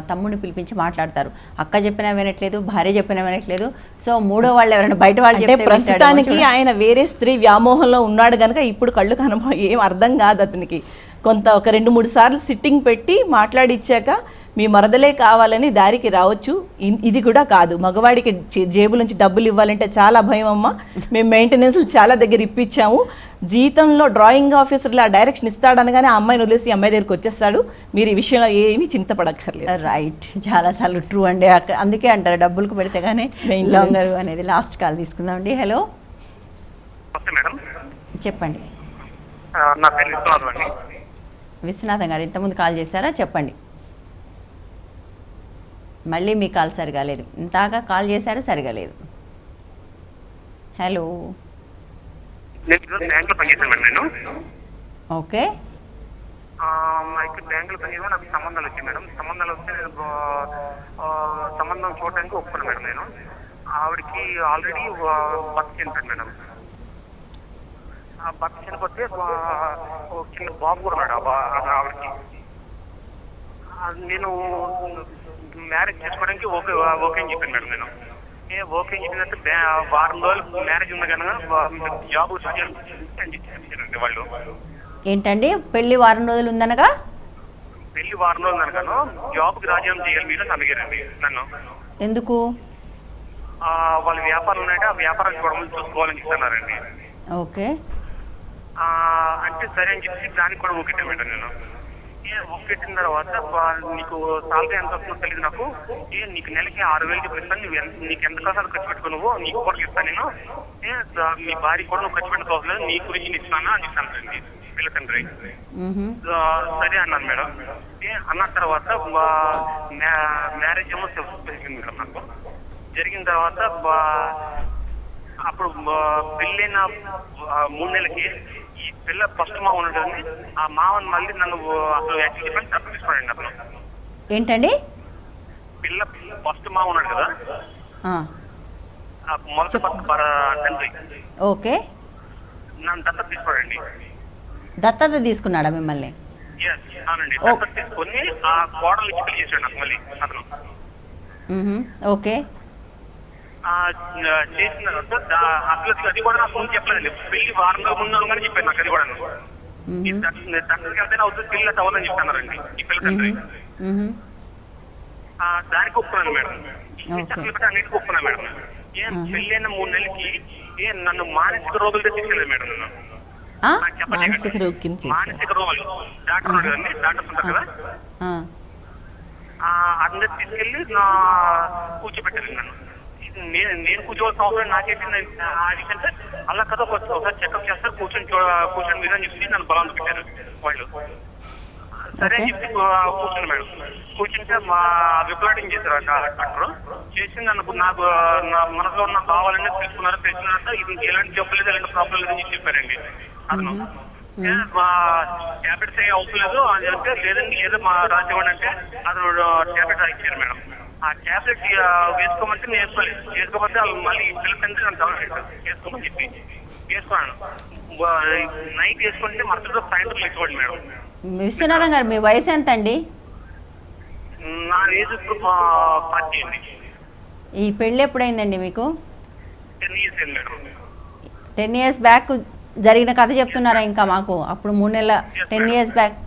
తమ్ముడిని పిలిపించి మాట్లాడతారు. అక్క చెప్పినా వినట్లేదు, భార్య చెప్పినా వినట్లేదు. సో మూడో వాళ్ళు ఎవరైనా బయట వాళ్ళు చెప్తే ప్రస్తుతానికి ఆయన వేరే స్త్రీ వ్యామోహంలో ఉన్నాడు కనుక ఇప్పుడు కళ్ళు ఏం అర్థం కాదు అతనికి. ఒక 2-3 సార్లు సిట్టింగ్ పెట్టి మాట్లాడిచ్చాక మీ మరదలే కావాలని దారికి రావచ్చు. ఇది కూడా కాదు, మగవాడికి జేబులోంచి డబ్బులు ఇవ్వాలంటే చాలా భయం అమ్మ. మేము మెయింటెనెన్స్లు చాలా దగ్గర ఇప్పించాము. జీతంలో డ్రాయింగ్ ఆఫీసర్లు ఆ డైరెక్షన్ ఇస్తాడనగానే ఆ అమ్మాయిని వదిలేసి ఈ అమ్మాయి దగ్గరికి వచ్చేస్తాడు. మీరు ఈ విషయంలో ఏమీ చింతపడక్కర్లేదు. రైట్, చాలాసార్లు ట్రూ అండి. అందుకే అంటారు డబ్బులకు పెడితే కానీ లొంగరు అనేది. లాస్ట్ కాల్ తీసుకుందాం అండి. హలో, చెప్పండి. విశ్వనాథం గారు ఇంతకుముందు కాల్ చేశారా? చెప్పండి. మళ్ళీ మీ కాల్ సరిగా లేదు. ఇంతగా కాల్ చేశారు, సరిగా లేదు. Hello, okay. బ్యాంకులో పనిచేయడం నాకు సంబంధాలు వచ్చాయి మేడం. సంబంధాలు వస్తే నేను సంబంధం చూడడానికి ఒప్పుకున్నాను మేడం. నేను ఆవిడకి ఆల్రెడీ భర్త చనిపోయాడు మేడం. ఆ భర్త చనిపోతే చిన్న బాబు కూడా ఉన్నాడు ఆవిడకి. నేను మ్యారేజ్ చేసుకోవడానికి ఓకే అని చెప్పాను మేడం. నేను ఓకే అని చెప్పినట్టు వారం రోజులు మ్యారేజ్ ఉంది కనుక జాబ్ చెప్పారండి వాళ్ళు. ఏంటండి పెళ్లి వారం రోజులు ఉందనగా? పెళ్లి వారం రోజులు అనగాను జాబ్కి రాజీనామా చేయాలి మీరు అని అడిగారండి నన్ను. ఎందుకు? వాళ్ళ వ్యాపారం ఉన్నాయంటే ఆ వ్యాపారం చూసుకోవాలని చెప్తున్నారండి. ఓకే. అంటే సరే అని చెప్పి దానికి కూడా ఓకే మేడం. నేను ఒప్పెట్టిన తర్వాత నీకు సాలరీ ఎంత వస్తుందో తెలియదు నాకు, నీకు నెలకి 6,000 చెప్పిస్తాను, నీకు ఎంత కాసాలు ఖర్చు పెట్టుకో, నువ్వు నీకు కూడా ఇస్తాను, నేను మీ భార్య కూడా నువ్వు ఖర్చు పెట్టుకోవట్లేదు, నీ గురించి ఇస్తాను అని చెప్తానండి పిల్ల తండ్రి. సరే అన్నాను మేడం. అన్న తర్వాత మ్యారేజ్ ఏమో జరిగింది మేడం. నాకు జరిగిన తర్వాత అప్పుడు పెళ్ళైన 3 నెలలకి ఈ పిల్ల ఫస్ట్ మావ ఉంటుంది. ఆ మావని మళ్ళీ నన్ను అసలు యాక్చువల్ చెప్పండి తప్పు తీసుకోండి. అతను ఏంటండి? పిల్ల ఫస్ట్ మావ ఉన్నాడు కదా, మొదటి తండ్రి. ఓకే. నన్ను దత్తత తీసుకోండి. దత్తత తీసుకున్నాడా మిమ్మల్ని? అవునండి, దత్తత తీసుకొని ఆ కోడలు ఇచ్చి పెళ్లి చేశాడు నాకు మళ్ళీ అతను. ఓకే. చేసిన అసలు అది కూడా నాకు ముందు చెప్పలేదండి. పెళ్లి వారంలో ముందు అనగానే చెప్పాను నాకు. అది కూడా తండ్రికి వెళ్తేనే అవుతుంది, పెళ్లి అట్లా అవ్వదని చెప్తున్నారండి ఈ పిల్ల తండ్రి. దానికి ఒప్పుకున్నాను మేడం. అన్నిటికీ ఒప్పుకున్నాను మేడం. పెళ్ళైన 3 నెలలకి నన్ను మానసిక రోగులతో తీసుకెళ్ళదు మేడం. నన్ను మానసిక రోగులు డాక్టర్ ఉన్నాడు కదండి, డాక్టర్స్ ఉంటారు కదా, అందరు తీసుకెళ్ళి కూర్చోబెట్టారు నన్ను. నేను కూర్చోవలసిన అవసరం నాకేంటి ఆ విషయం అంటే అలా కదా ఒకసారి చెకప్ చేస్తారు కూర్చొని మీరు అని చెప్పి నన్ను బలం పెట్టారు వాళ్ళు. సరే అని చెప్పి కూర్చొని మేడం కూర్చుంటే మా రిపోర్టింగ్ చేశారు డాక్టర్ చేసి నాకు నా మనసులో ఉన్న భావాలన్నీ తెలుసుకున్నారంటే ఇది ఎలాంటి జబ్బు లేదు ఎలాంటి ప్రాబ్లం లేదని చెప్పి చెప్పారండి. అతను మా ట్యాబ్లెట్స్ ఏ అవసరం లేదు అని అంటే లేదండి ఏదో మా రాసేవాడు అంటే అతను ట్యాబ్లెట్ ఇచ్చారు మేడం. ఆ ట్యాబ్లెట్ వేసుకోమంటే నేను వేసుకోకపోతే వాళ్ళు మళ్ళీ పిల్లలంటే నన్ను గవర్నమెంట్ వేసుకోమని చెప్పి వేసుకున్నాను. నైట్ వేసుకుంటే మరుసటి సాయంత్రం వేసుకోండి మేడం. విశ్వనాథం గారు మీ వయసు ఎంత అండి? నా ఏజ్ ఇప్పుడు 40 అండి. ఈ పెళ్ళి ఎప్పుడైందండి మీకు? 10 years అయింది మేడం. 10 years బ్యాక్ జరిగిన కథ చెప్తున్నారా ఇంకా మాకు? అప్పుడు 3 నెలల 10 years బ్యాక్.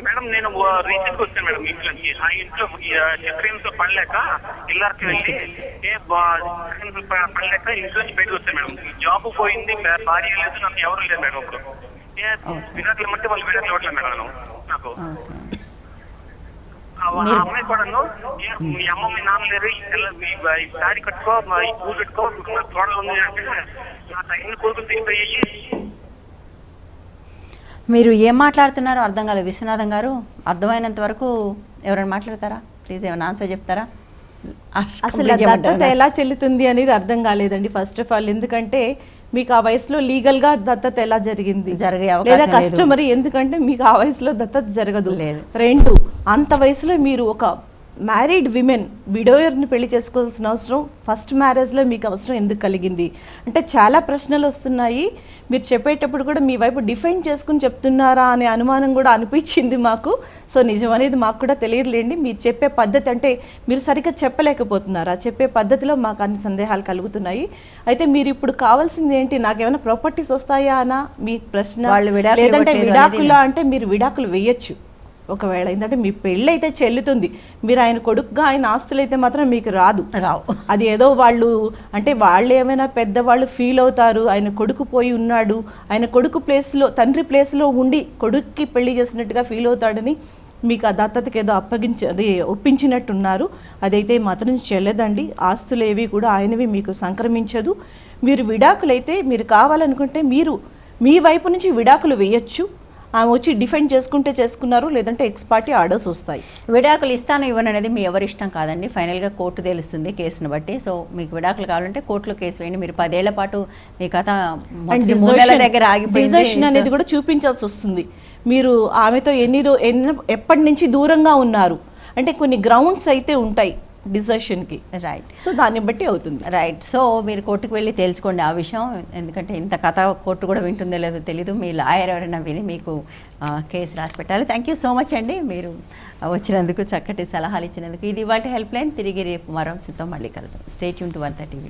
మేడం నేను రీసెంట్ వచ్చాను మేడం ఇంట్లోకి. ఆ ఇంట్లో చక్రీమ్స్ పడలేక ఇల్లరికి వెళ్ళి పడలేక ఇంట్లో నుంచి బయటకు వచ్చాను మేడం. జాబ్ పోయింది, భార్య లేదు, నాకు ఎవరు లేదు మేడం. ఇప్పుడు విరాట్లు అంటే వాళ్ళు విరాట్లు ఇవ్వట్లేదు మేడం నాకు. అమ్మాయి కూడా మీ అమ్మ మీ నాన్న లేరు, ఈ సారీ కట్టుకో, ఈ పూలు పెట్టుకో, తోడలు ఉంది అంటే నా తగిన కోరుకుని తీసిపోయి. మీరు ఏం మాట్లాడుతున్నారో అర్థం కాలేదు విశ్వనాథం గారు. అర్థమైనంత వరకు ఎవరైనా మాట్లాడతారా ప్లీజ్? ఏమైనా ఆన్సర్ చెప్తారా? అసలు దత్తత ఎలా చెల్లుతుంది అనేది అర్థం కాలేదండి ఫస్ట్ ఆఫ్ ఆల్. ఎందుకంటే మీకు ఆ వయసులో లీగల్ గా దత్తత ఎలా జరిగింది లేదా కస్టమరీ, ఎందుకంటే మీకు ఆ వయసులో దత్తత జరగదు. 2 అంత వయసులో మీరు ఒక మ్యారీడ్ విమెన్ విడోయర్ని పెళ్లి చేసుకోవాల్సిన అవసరం ఫస్ట్ మ్యారేజ్లో మీకు అవసరం ఎందుకు కలిగింది అంటే చాలా ప్రశ్నలు వస్తున్నాయి. మీరు చెప్పేటప్పుడు కూడా మీ వైపు డిఫైన్ చేసుకుని చెప్తున్నారా అనే అనుమానం కూడా అనిపించింది మాకు. సో నిజం అనేది మాకు కూడా తెలియదులేండి. మీరు చెప్పే పద్ధతి అంటే మీరు సరిగ్గా చెప్పలేకపోతున్నారా, చెప్పే పద్ధతిలో మాకు అన్ని సందేహాలు కలుగుతున్నాయి. అయితే మీరు ఇప్పుడు కావాల్సింది ఏంటి? నాకేమైనా ప్రాపర్టీస్ వస్తాయా అనా మీ ప్రశ్న? లేదంటే విడాకులా అంటే మీరు విడాకులు వేయచ్చు ఒకవేళ. ఏంటంటే మీ పెళ్ళి అయితే చెల్లుతుంది, మీరు ఆయన కొడుకుగా ఆయన ఆస్తులు అయితే మాత్రం మీకు రావు. అది ఏదో వాళ్ళు అంటే వాళ్ళు ఏమైనా పెద్దవాళ్ళు ఫీల్ అవుతారు, ఆయన కొడుకు పోయి ఉన్నాడు, ఆయన కొడుకు ప్లేస్లో తండ్రి ప్లేస్లో ఉండి కొడుక్కి పెళ్లి చేసినట్టుగా ఫీల్ అవుతాడని మీకు ఆ దత్తతకి ఏదో అది ఒప్పించినట్టున్నారు. అదైతే మాత్రం చెల్లదండి. ఆస్తులు ఏవి కూడా ఆయనవి మీకు సంక్రమించదు. మీరు విడాకులైతే మీరు కావాలనుకుంటే మీరు మీ వైపు నుంచి విడాకులు వేయచ్చు. ఆమె వచ్చి డిఫెండ్ చేసుకుంటే చేసుకున్నారు, లేదంటే ఎక్స్పార్టీ ఆర్డర్స్ వస్తాయి. విడాకులు ఇస్తాను ఇవ్వను అనేది మీ ఎవరి ఇష్టం కాదండి. ఫైనల్గా కోర్టు తెలుస్తుంది కేసును బట్టి. సో మీకు విడాకులు కావాలంటే కోర్టులో కేసు వేయండి. మీరు 10 ఏళ్ల పాటు మీ కథ దగ్గర డిజర్షన్ అనేది కూడా చూపించాల్సి వస్తుంది. మీరు ఆమెతో ఎప్పటి నుంచి దూరంగా ఉన్నారు అంటే కొన్ని గ్రౌండ్స్ అయితే ఉంటాయి డిసిషన్కి. రైట్. సో దాన్ని బట్టి అవుతుంది. రైట్. సో మీరు కోర్టుకు వెళ్ళి తెలుసుకోండి ఆ విషయం. ఎందుకంటే ఇంత కథ కోర్టు కూడా వింటుందో లేదో తెలీదు. మీ లాయర్ ఎవరైనా విని మీకు కేసు రాసి పెట్టాలి. థ్యాంక్ యూ సో మచ్ అండి మీరు వచ్చినందుకు, చక్కటి సలహాలు ఇచ్చినందుకు. ఇది ఇవాళ హెల్ప్ లైన్. తిరిగి రేపు మరో అంశంతో మళ్ళీ కలుద్దాం. Stay tune to 130 TV.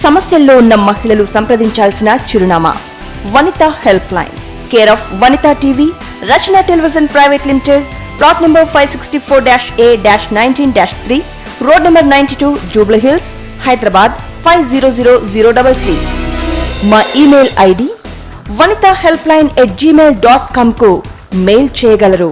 సమస్యల్లో ఉన్న మహిళలు సంప్రదించాల్సిన చిరునామా Vanitha help line, care of Vanitha TV, Rachana television private limited, plot number 564-A-19-3, road number 92, Jubilee Hills, Hyderabad 500033. మా ఇమెయిల్ ఐడి vanitahelpline@gmail.com కు మెయిల్ చేయగలరు.